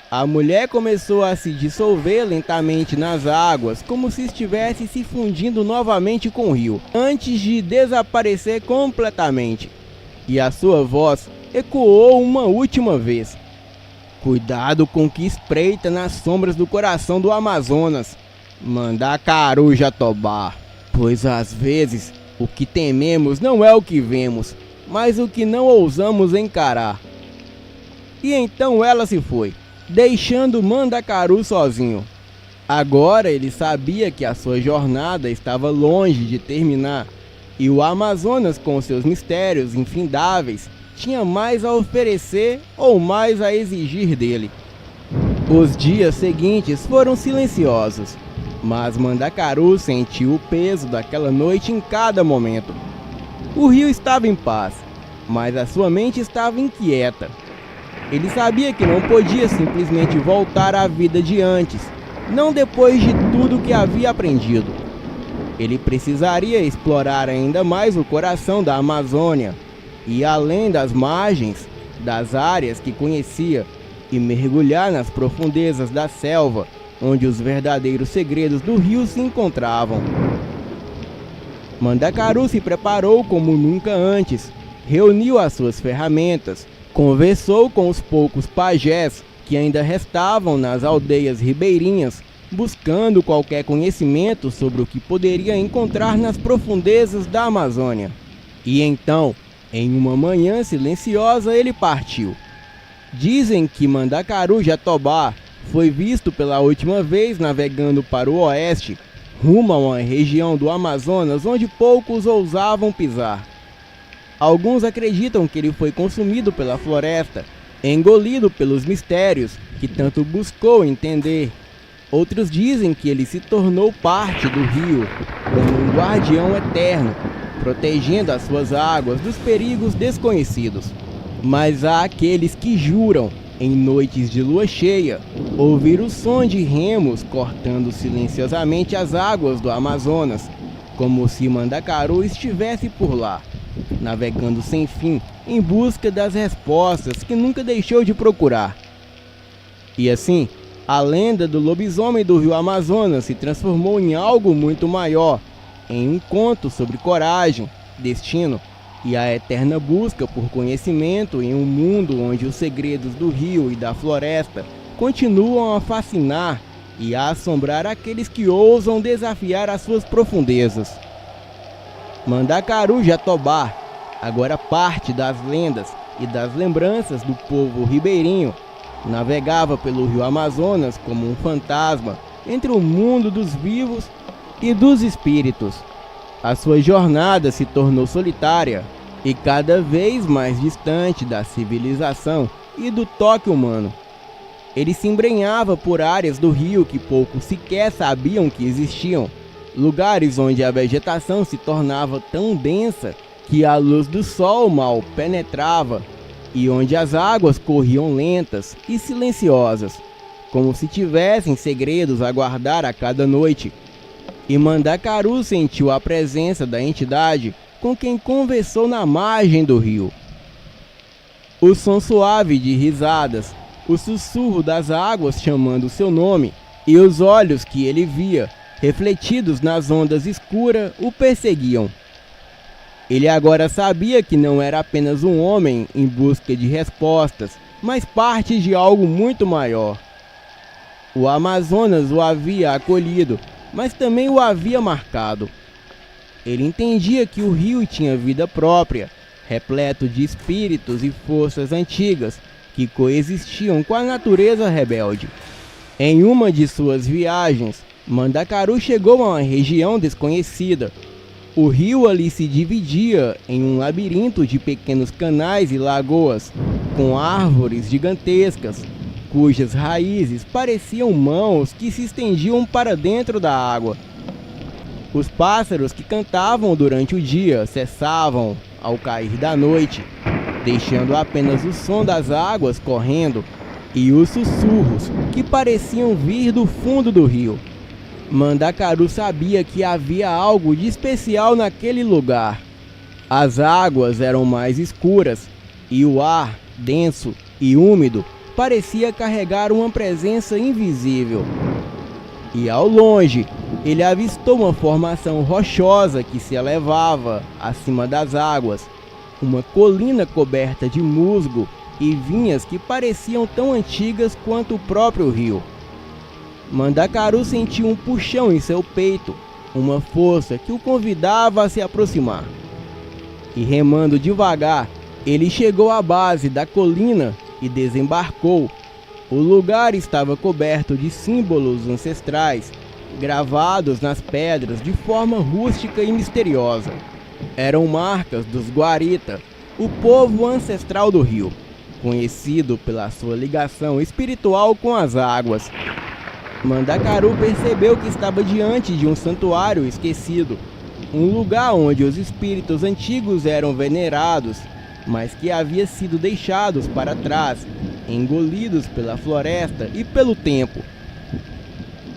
A mulher começou a se dissolver lentamente nas águas, como se estivesse se fundindo novamente com o rio, antes de desaparecer completamente. E a sua voz ecoou uma última vez. Cuidado com o que espreita nas sombras do coração do Amazonas, Mandacaru Jatobá, pois às vezes o que tememos não é o que vemos, mas o que não ousamos encarar. E então ela se foi, deixando Mandacaru sozinho. Agora ele sabia que a sua jornada estava longe de terminar, e o Amazonas, com seus mistérios infindáveis, tinha mais a oferecer ou mais a exigir dele. Os dias seguintes foram silenciosos, mas Mandacaru sentiu o peso daquela noite em cada momento. O rio estava em paz, mas a sua mente estava inquieta. Ele sabia que não podia simplesmente voltar à vida de antes, não depois de tudo que havia aprendido. Ele precisaria explorar ainda mais o coração da Amazônia, e além das margens, das áreas que conhecia, e mergulhar nas profundezas da selva, onde os verdadeiros segredos do rio se encontravam. Mandacaru se preparou como nunca antes, reuniu as suas ferramentas, conversou com os poucos pajés que ainda restavam nas aldeias ribeirinhas, buscando qualquer conhecimento sobre o que poderia encontrar nas profundezas da Amazônia. E então, em uma manhã silenciosa, ele partiu. Dizem que Mandacaru Jatobá foi visto pela última vez navegando para o oeste, rumo a uma região do Amazonas onde poucos ousavam pisar. Alguns acreditam que ele foi consumido pela floresta, engolido pelos mistérios que tanto buscou entender. Outros dizem que ele se tornou parte do rio, como um guardião eterno, protegendo as suas águas dos perigos desconhecidos. Mas há aqueles que juram, em noites de lua cheia, ouvir o som de remos cortando silenciosamente as águas do Amazonas, como se Mandacaru estivesse por lá, navegando sem fim em busca das respostas que nunca deixou de procurar. E assim, a lenda do lobisomem do rio Amazonas se transformou em algo muito maior, em um conto sobre coragem, destino e a eterna busca por conhecimento em um mundo onde os segredos do rio e da floresta continuam a fascinar e a assombrar aqueles que ousam desafiar as suas profundezas. Mandacaru Jatobá, agora parte das lendas e das lembranças do povo ribeirinho, navegava pelo rio Amazonas como um fantasma entre o mundo dos vivos e dos espíritos. A sua jornada se tornou solitária e cada vez mais distante da civilização e do toque humano. Ele se embrenhava por áreas do rio que poucos sequer sabiam que existiam, lugares onde a vegetação se tornava tão densa que a luz do sol mal penetrava e onde as águas corriam lentas e silenciosas, como se tivessem segredos a guardar a cada noite. E Mandacaru sentiu a presença da entidade com quem conversou na margem do rio. O som suave de risadas, o sussurro das águas chamando seu nome e os olhos que ele via, refletidos nas ondas escuras, o perseguiam. Ele agora sabia que não era apenas um homem em busca de respostas, mas parte de algo muito maior. O Amazonas o havia acolhido, mas também o havia marcado. Ele entendia que o rio tinha vida própria, repleto de espíritos e forças antigas que coexistiam com a natureza rebelde. Em uma de suas viagens, Mandacaru chegou a uma região desconhecida. O rio ali se dividia em um labirinto de pequenos canais e lagoas, com árvores gigantescas, cujas raízes pareciam mãos que se estendiam para dentro da água. Os pássaros que cantavam durante o dia cessavam ao cair da noite, deixando apenas o som das águas correndo e os sussurros que pareciam vir do fundo do rio. Mandacaru sabia que havia algo de especial naquele lugar. As águas eram mais escuras e o ar, denso e úmido, parecia carregar uma presença invisível. E ao longe, ele avistou uma formação rochosa que se elevava acima das águas, uma colina coberta de musgo e vinhas que pareciam tão antigas quanto o próprio rio. Mandacaru sentiu um puxão em seu peito, uma força que o convidava a se aproximar. E remando devagar, ele chegou à base da colina e desembarcou. O lugar estava coberto de símbolos ancestrais, gravados nas pedras de forma rústica e misteriosa. Eram marcas dos Guarita, o povo ancestral do rio, conhecido pela sua ligação espiritual com as águas. Mandacaru percebeu que estava diante de um santuário esquecido, um lugar onde os espíritos antigos eram venerados, mas que havia sido deixados para trás, engolidos pela floresta e pelo tempo.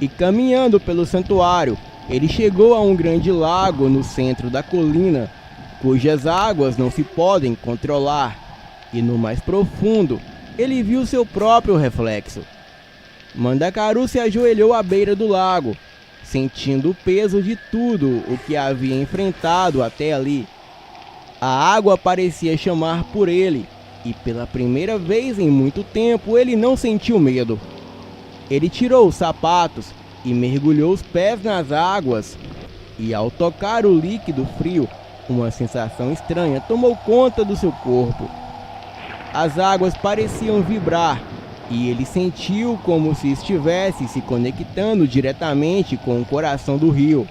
E caminhando pelo santuário, ele chegou a um grande lago no centro da colina, cujas águas não se podem controlar, e no mais profundo, ele viu seu próprio reflexo. Mandacaru se ajoelhou à beira do lago, sentindo o peso de tudo o que havia enfrentado até ali. A água parecia chamar por ele, e pela primeira vez em muito tempo ele não sentiu medo. Ele tirou os sapatos e mergulhou os pés nas águas, e ao tocar o líquido frio, uma sensação estranha tomou conta do seu corpo. As águas pareciam vibrar, e ele sentiu como se estivesse se conectando diretamente com o coração do rio.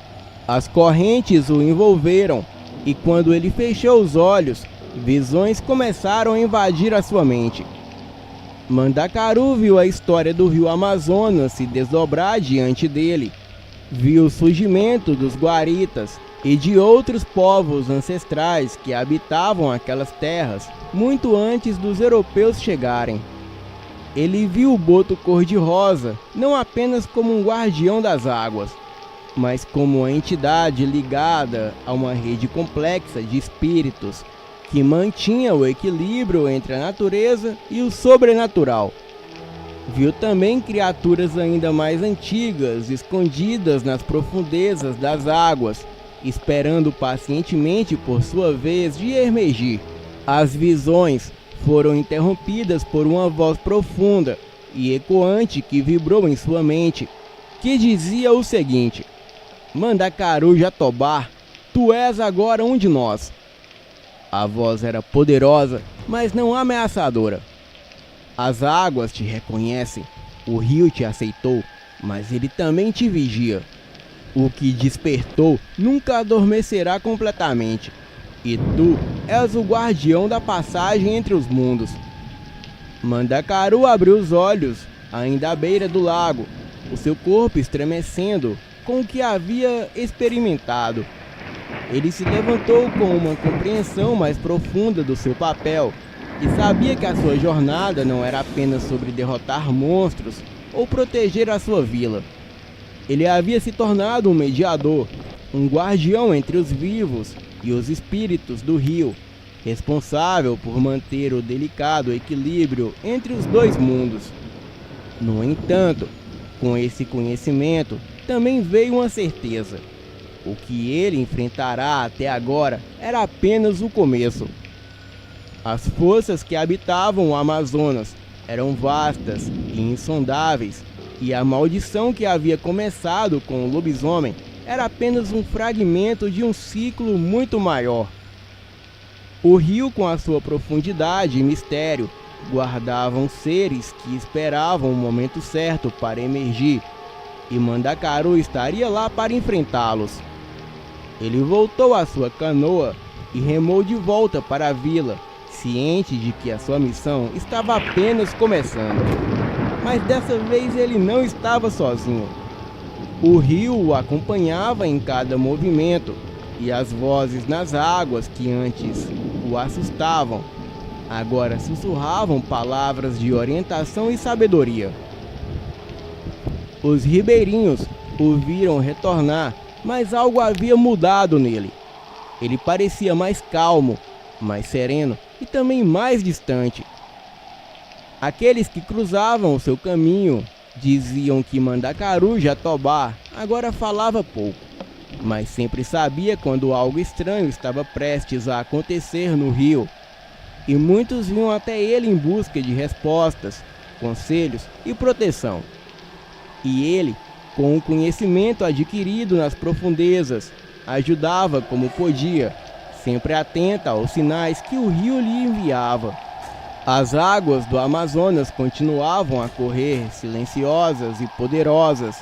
As correntes o envolveram, e quando ele fechou os olhos, visões começaram a invadir a sua mente. Mandacaru viu a história do rio Amazonas se desdobrar diante dele. Viu o surgimento dos Guaritas e de outros povos ancestrais que habitavam aquelas terras muito antes dos europeus chegarem. Ele viu o boto cor-de-rosa não apenas como um guardião das águas, mas como uma entidade ligada a uma rede complexa de espíritos que mantinha o equilíbrio entre a natureza e o sobrenatural. Viu também criaturas ainda mais antigas, escondidas nas profundezas das águas, esperando pacientemente por sua vez de emergir. As visões foram interrompidas por uma voz profunda e ecoante que vibrou em sua mente, que dizia o seguinte: Mandacaru Jatobá, tu és agora um de nós. A voz era poderosa, mas não ameaçadora. As águas te reconhecem, o rio te aceitou, mas ele também te vigia. O que despertou nunca adormecerá completamente, e tu és o guardião da passagem entre os mundos. Mandacaru abriu os olhos, ainda à beira do lago, o seu corpo estremecendo com o que havia experimentado. Ele se levantou com uma compreensão mais profunda do seu papel e sabia que a sua jornada não era apenas sobre derrotar monstros ou proteger a sua vila. Ele havia se tornado um mediador, um guardião entre os vivos e os espíritos do rio, responsável por manter o delicado equilíbrio entre os dois mundos. No entanto, com esse conhecimento também veio uma certeza. O que ele enfrentará até agora era apenas o começo. As forças que habitavam o Amazonas eram vastas e insondáveis, e a maldição que havia começado com o lobisomem era apenas um fragmento de um ciclo muito maior. O rio, com a sua profundidade e mistério, guardavam seres que esperavam o momento certo para emergir, e Mandacaru estaria lá para enfrentá-los. Ele voltou à sua canoa e remou de volta para a vila, ciente de que a sua missão estava apenas começando. Mas dessa vez ele não estava sozinho. O rio o acompanhava em cada movimento, e as vozes nas águas que antes o assustavam, agora sussurravam palavras de orientação e sabedoria. Os ribeirinhos o viram retornar, mas algo havia mudado nele. Ele parecia mais calmo, mais sereno e também mais distante. Aqueles que cruzavam o seu caminho diziam que Mandacaru Jatobá agora falava pouco, mas sempre sabia quando algo estranho estava prestes a acontecer no rio. E muitos vinham até ele em busca de respostas, conselhos e proteção. E ele, com o conhecimento adquirido nas profundezas, ajudava como podia, sempre atenta aos sinais que o rio lhe enviava. As águas do Amazonas continuavam a correr silenciosas e poderosas,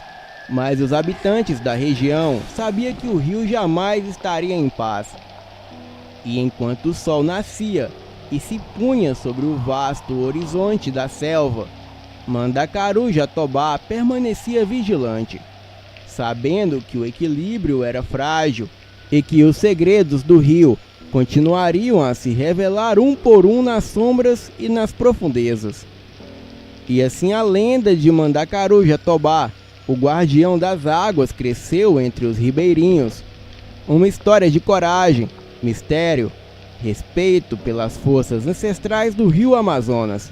mas os habitantes da região sabiam que o rio jamais estaria em paz. E enquanto o sol nascia e se punha sobre o vasto horizonte da selva, Mandacaru Jatobá permanecia vigilante, sabendo que o equilíbrio era frágil e que os segredos do rio continuariam a se revelar um por um nas sombras e nas profundezas. E assim a lenda de Mandacaru Jatobá, o guardião das águas, cresceu entre os ribeirinhos. Uma história de coragem, mistério, respeito pelas forças ancestrais do rio Amazonas.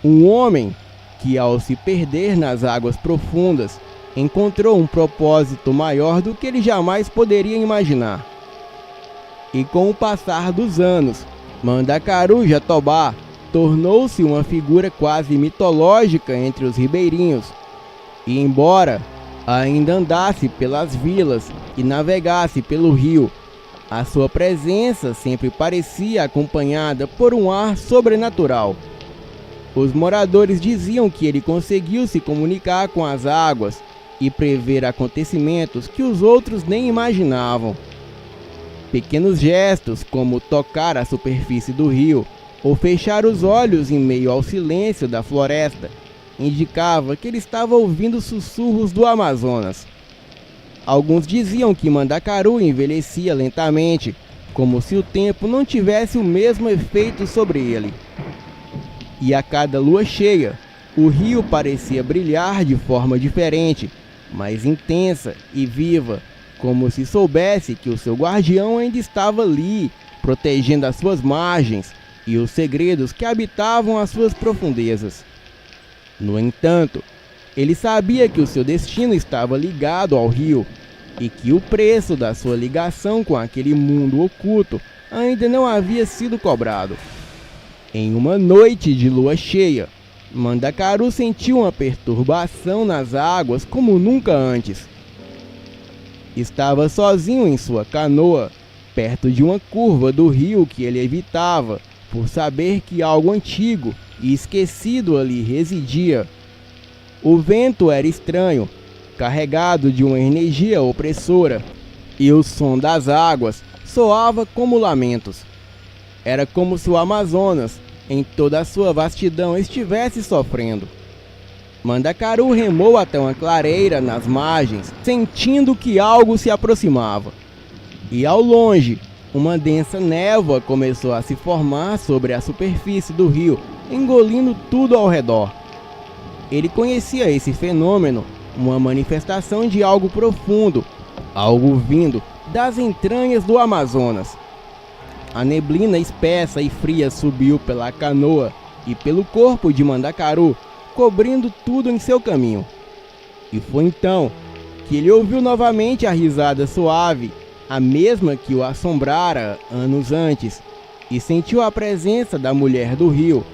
Um homem que, ao se perder nas águas profundas, encontrou um propósito maior do que ele jamais poderia imaginar. E com o passar dos anos, Mandacaru Jatobá tornou-se uma figura quase mitológica entre os ribeirinhos. E embora ainda andasse pelas vilas e navegasse pelo rio, a sua presença sempre parecia acompanhada por um ar sobrenatural. Os moradores diziam que ele conseguiu se comunicar com as águas e prever acontecimentos que os outros nem imaginavam. Pequenos gestos, como tocar a superfície do rio ou fechar os olhos em meio ao silêncio da floresta, indicava que ele estava ouvindo sussurros do Amazonas. Alguns diziam que Mandacaru envelhecia lentamente, como se o tempo não tivesse o mesmo efeito sobre ele. E a cada lua cheia, o rio parecia brilhar de forma diferente, mais intensa e viva, como se soubesse que o seu guardião ainda estava ali, protegendo as suas margens e os segredos que habitavam as suas profundezas. No entanto, ele sabia que o seu destino estava ligado ao rio e que o preço da sua ligação com aquele mundo oculto ainda não havia sido cobrado. Em uma noite de lua cheia, Mandacaru sentiu uma perturbação nas águas como nunca antes. Estava sozinho em sua canoa, perto de uma curva do rio que ele evitava, por saber que algo antigo e esquecido ali residia. O vento era estranho, carregado de uma energia opressora, e o som das águas soava como lamentos. Era como se o Amazonas, em toda a sua vastidão, estivesse sofrendo. Mandacaru remou até uma clareira nas margens, sentindo que algo se aproximava. E ao longe, uma densa névoa começou a se formar sobre a superfície do rio, engolindo tudo ao redor. Ele conhecia esse fenômeno, uma manifestação de algo profundo, algo vindo das entranhas do Amazonas. A neblina espessa e fria subiu pela canoa e pelo corpo de Mandacaru, cobrindo tudo em seu caminho. E foi então que ele ouviu novamente a risada suave, a mesma que o assombrara anos antes, e sentiu a presença da mulher do rio,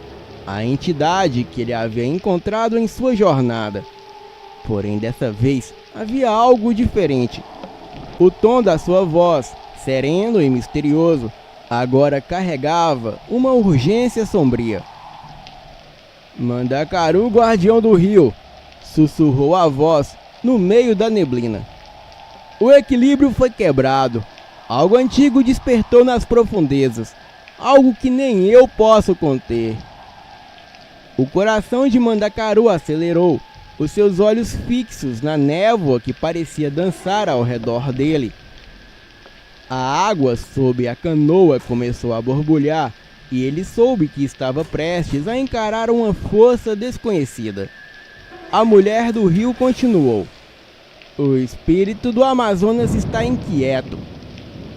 a entidade que ele havia encontrado em sua jornada. Porém, dessa vez, havia algo diferente. O tom da sua voz, sereno e misterioso, agora carregava uma urgência sombria. Mandacaru, guardião do rio, sussurrou a voz no meio da neblina. O equilíbrio foi quebrado. Algo antigo despertou nas profundezas. Algo que nem eu posso conter. O coração de Mandacaru acelerou, os seus olhos fixos na névoa que parecia dançar ao redor dele. A água sob a canoa começou a borbulhar e ele soube que estava prestes a encarar uma força desconhecida. A mulher do rio continuou. O espírito do Amazonas está inquieto.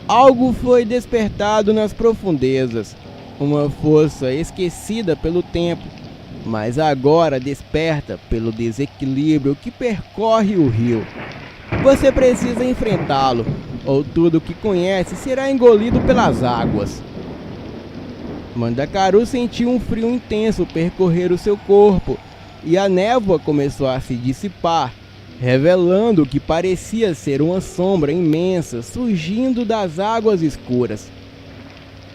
Algo foi despertado nas profundezas, uma força esquecida pelo tempo, mas agora desperta pelo desequilíbrio que percorre o rio. Você precisa enfrentá-lo, ou tudo o que conhece será engolido pelas águas. Mandacaru sentiu um frio intenso percorrer o seu corpo, e a névoa começou a se dissipar, revelando o que parecia ser uma sombra imensa surgindo das águas escuras.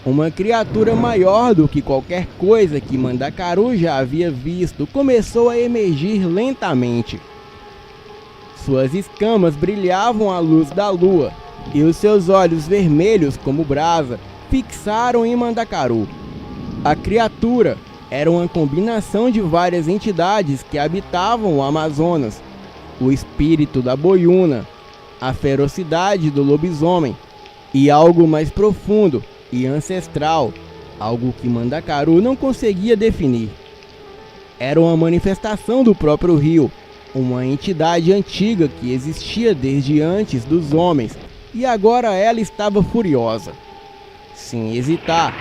Uma criatura maior do que qualquer coisa que Mandacaru já havia visto começou a emergir lentamente. Suas escamas brilhavam à luz da lua, e os seus olhos vermelhos como brasa fixaram em Mandacaru. A criatura era uma combinação de várias entidades que habitavam o Amazonas: o espírito da boiuna, a ferocidade do lobisomem e algo mais profundo e ancestral, algo que Mandacaru não conseguia definir. Era uma manifestação do próprio rio, uma entidade antiga que existia desde antes dos homens, e agora ela estava furiosa. Sem hesitar,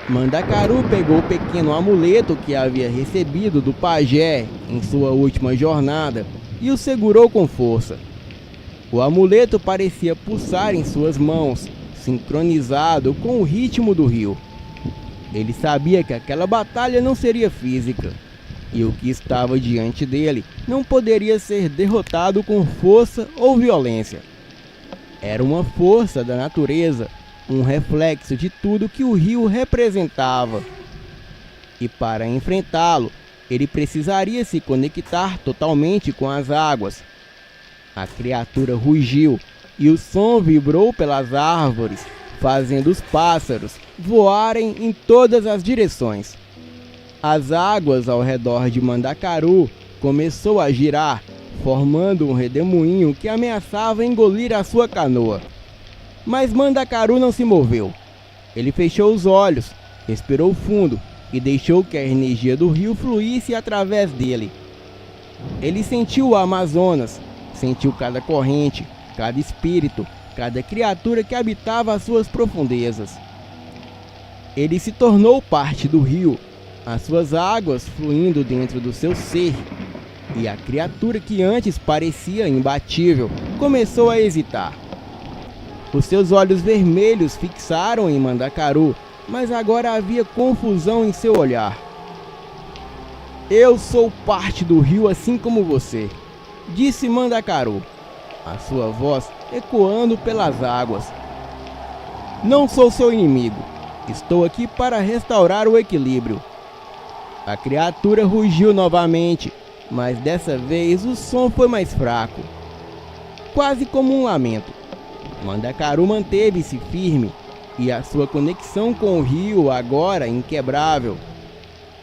Mandacaru pegou o pequeno amuleto que havia recebido do pajé em sua última jornada e o segurou com força. O amuleto parecia pulsar em suas mãos, sincronizado com o ritmo do rio. Ele sabia que aquela batalha não seria física, e o que estava diante dele não poderia ser derrotado com força ou violência. Era uma força da natureza, um reflexo de tudo que o rio representava. E para enfrentá-lo, ele precisaria se conectar totalmente com as águas. A criatura rugiu e o som vibrou pelas árvores, fazendo os pássaros voarem em todas as direções. As águas ao redor de Mandacaru começou a girar, formando um redemoinho que ameaçava engolir a sua canoa. Mas Mandacaru não se moveu. Ele fechou os olhos, respirou fundo e deixou que a energia do rio fluísse através dele. Ele sentiu o Amazonas, sentiu cada corrente, cada espírito, cada criatura que habitava as suas profundezas. Ele se tornou parte do rio, as suas águas fluindo dentro do seu ser, e a criatura que antes parecia imbatível começou a hesitar. Os seus olhos vermelhos fixaram em Mandacaru, mas agora havia confusão em seu olhar. Eu sou parte do rio assim como você, disse Mandacaru, a sua voz ecoando pelas águas. Não sou seu inimigo, estou aqui para restaurar o equilíbrio. A criatura rugiu novamente, mas dessa vez o som foi mais fraco, quase como um lamento. Mandacaru manteve-se firme, e a sua conexão com o rio agora inquebrável.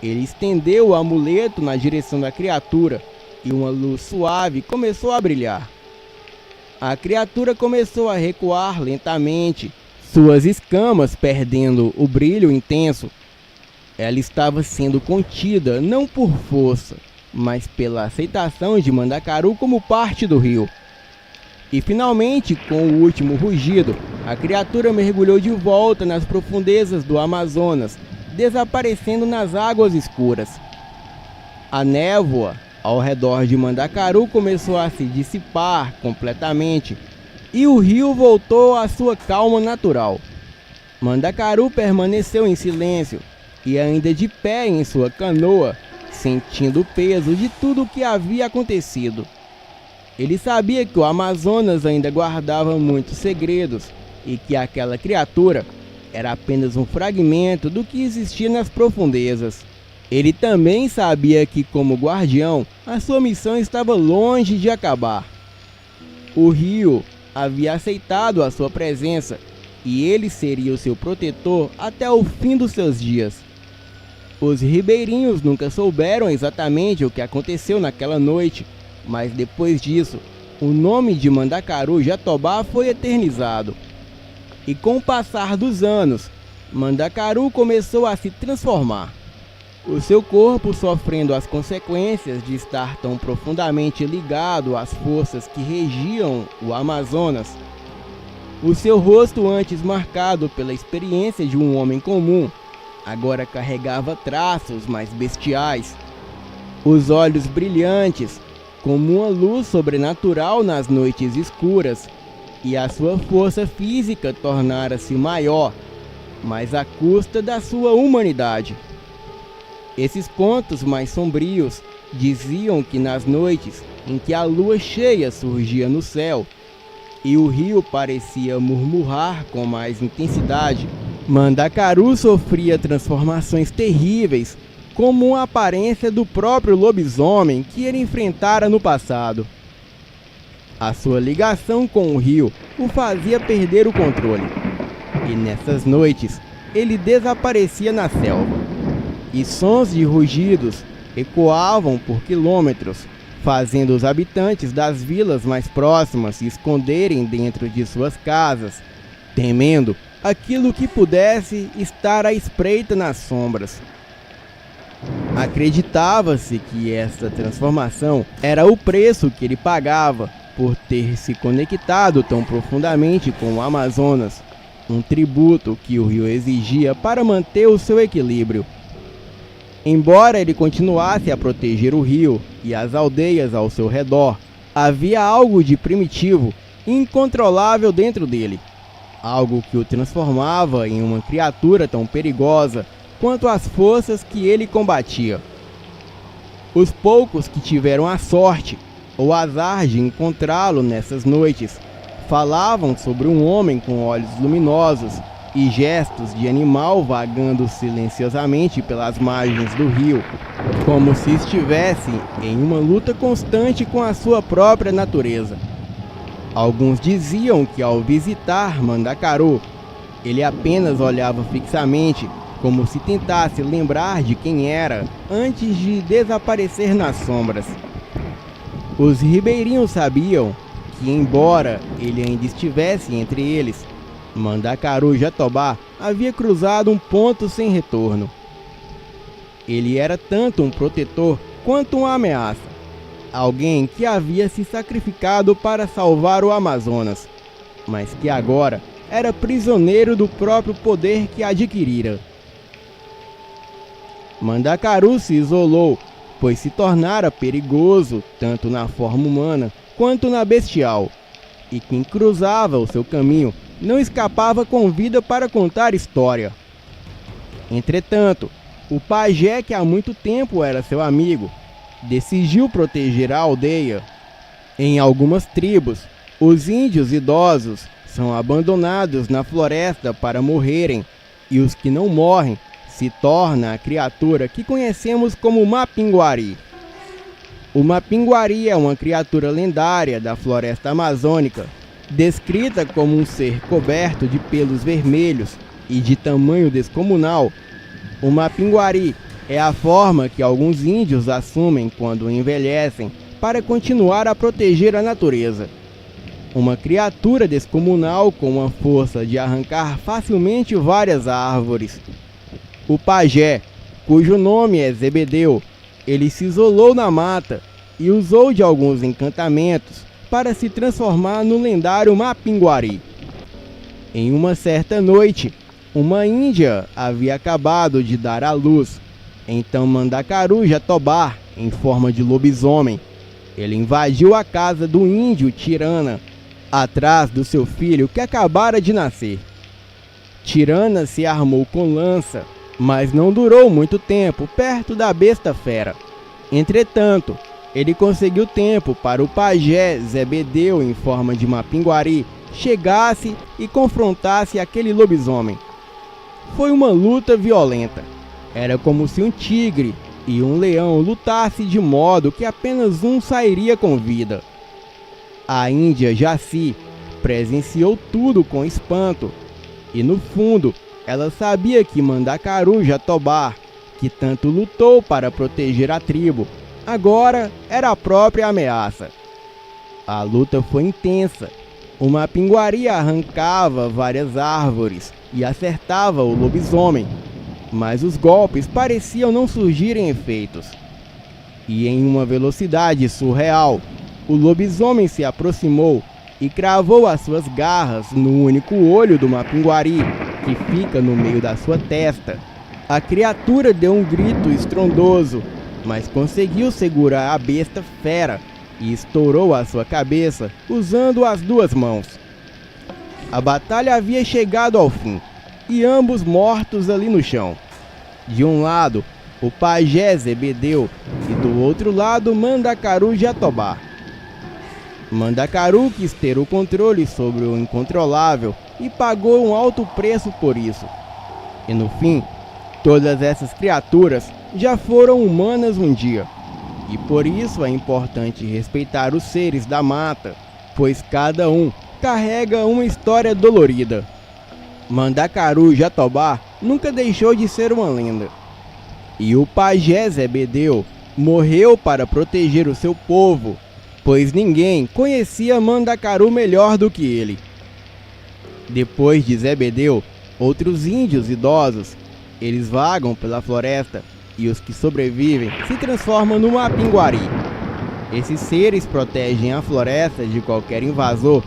Ele estendeu o amuleto na direção da criatura, e uma luz suave começou a brilhar. A criatura começou a recuar lentamente, suas escamas perdendo o brilho intenso. Ela estava sendo contida não por força, mas pela aceitação de Mandacaru como parte do rio. E finalmente, com o último rugido, a criatura mergulhou de volta nas profundezas do Amazonas, desaparecendo nas águas escuras. A névoa ao redor de Mandacaru começou a se dissipar completamente, e o rio voltou à sua calma natural. Mandacaru permaneceu em silêncio, e ainda de pé em sua canoa, sentindo o peso de tudo o que havia acontecido. Ele sabia que o Amazonas ainda guardava muitos segredos e que aquela criatura era apenas um fragmento do que existia nas profundezas. Ele também sabia que, como guardião, a sua missão estava longe de acabar. O rio havia aceitado a sua presença e ele seria o seu protetor até o fim dos seus dias. Os ribeirinhos nunca souberam exatamente o que aconteceu naquela noite, mas depois disso, o nome de Mandacaru Jatobá foi eternizado. E com o passar dos anos, Mandacaru começou a se transformar. O seu corpo sofrendo as consequências de estar tão profundamente ligado às forças que regiam o Amazonas. O seu rosto, antes marcado pela experiência de um homem comum, agora carregava traços mais bestiais. Os olhos brilhantes, como uma luz sobrenatural nas noites escuras, e a sua força física tornara-se maior, mas à custa da sua humanidade. Esses contos mais sombrios diziam que nas noites em que a lua cheia surgia no céu e o rio parecia murmurar com mais intensidade, Mandacaru sofria transformações terríveis, como a aparência do próprio lobisomem que ele enfrentara no passado. A sua ligação com o rio o fazia perder o controle, e nessas noites ele desaparecia na selva. E sons de rugidos ecoavam por quilômetros, fazendo os habitantes das vilas mais próximas se esconderem dentro de suas casas, temendo aquilo que pudesse estar à espreita nas sombras. Acreditava-se que esta transformação era o preço que ele pagava por ter se conectado tão profundamente com o Amazonas, um tributo que o rio exigia para manter o seu equilíbrio. Embora ele continuasse a proteger o rio e as aldeias ao seu redor, havia algo de primitivo e incontrolável dentro dele. Algo que o transformava em uma criatura tão perigosa quanto as forças que ele combatia. Os poucos que tiveram a sorte ou azar de encontrá-lo nessas noites falavam sobre um homem com olhos luminosos e gestos de animal vagando silenciosamente pelas margens do rio, como se estivesse em uma luta constante com a sua própria natureza. Alguns diziam que ao visitar Mandacaru, ele apenas olhava fixamente, como se tentasse lembrar de quem era antes de desaparecer nas sombras. Os ribeirinhos sabiam que, embora ele ainda estivesse entre eles, Mandacaru Jatobá havia cruzado um ponto sem retorno. Ele era tanto um protetor quanto uma ameaça, alguém que havia se sacrificado para salvar o Amazonas, mas que agora era prisioneiro do próprio poder que adquirira. Mandacaru se isolou, pois se tornara perigoso tanto na forma humana quanto na bestial, e quem cruzava o seu caminho não escapava com vida para contar história. Entretanto, o pajé, que há muito tempo era seu amigo, decidiu proteger a aldeia. Em algumas tribos, os índios idosos são abandonados na floresta para morrerem, e os que não morrem se torna a criatura que conhecemos como Mapinguari. O Mapinguari é uma criatura lendária da floresta amazônica, descrita como um ser coberto de pelos vermelhos e de tamanho descomunal. O Mapinguari é a forma que alguns índios assumem quando envelhecem para continuar a proteger a natureza. Uma criatura descomunal com uma força de arrancar facilmente várias árvores. O pajé, cujo nome é Zebedeu, ele se isolou na mata e usou de alguns encantamentos para se transformar no lendário Mapinguari. Em uma certa noite, uma índia havia acabado de dar à luz. Então Mandacaru Jatobá, em forma de lobisomem, ele invadiu a casa do índio Tirana, atrás do seu filho que acabara de nascer. Tirana se armou com lança, mas não durou muito tempo perto da besta fera. Entretanto, ele conseguiu tempo para o pajé Zebedeu, em forma de Mapinguari, chegasse e confrontasse aquele lobisomem. Foi uma luta violenta. Era como se um tigre e um leão lutassem de modo que apenas um sairia com vida. A Índia Jaci presenciou tudo com espanto, e no fundo ela sabia que Mandacaru Jatobá, que tanto lutou para proteger a tribo, agora era a própria ameaça. A luta foi intensa. O Mapinguari arrancava várias árvores e acertava o lobisomem, mas os golpes pareciam não surgirem efeitos. E em uma velocidade surreal, o lobisomem se aproximou e cravou as suas garras no único olho do Mapinguari, que fica no meio da sua testa. A criatura deu um grito estrondoso, mas conseguiu segurar a besta fera e estourou a sua cabeça usando as duas mãos. A batalha havia chegado ao fim, e ambos mortos ali no chão. De um lado, o pajé Zebedeu, e do outro lado, Mandacaru Jatobá. Mandacaru quis ter o controle sobre o incontrolável e pagou um alto preço por isso. E no fim, todas essas criaturas já foram humanas um dia. E por isso é importante respeitar os seres da mata, pois cada um carrega uma história dolorida. Mandacaru Jatobá nunca deixou de ser uma lenda. E o pajé Zebedeu morreu para proteger o seu povo, pois ninguém conhecia Mandacaru melhor do que ele. Depois de Zebedeu, outros índios idosos, eles vagam pela floresta e os que sobrevivem se transformam no Mapinguari. Esses seres protegem a floresta de qualquer invasor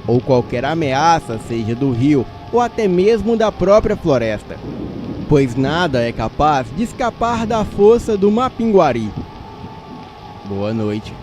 ou qualquer ameaça, seja do rio ou até mesmo da própria floresta, pois nada é capaz de escapar da força do Mapinguari. Boa noite.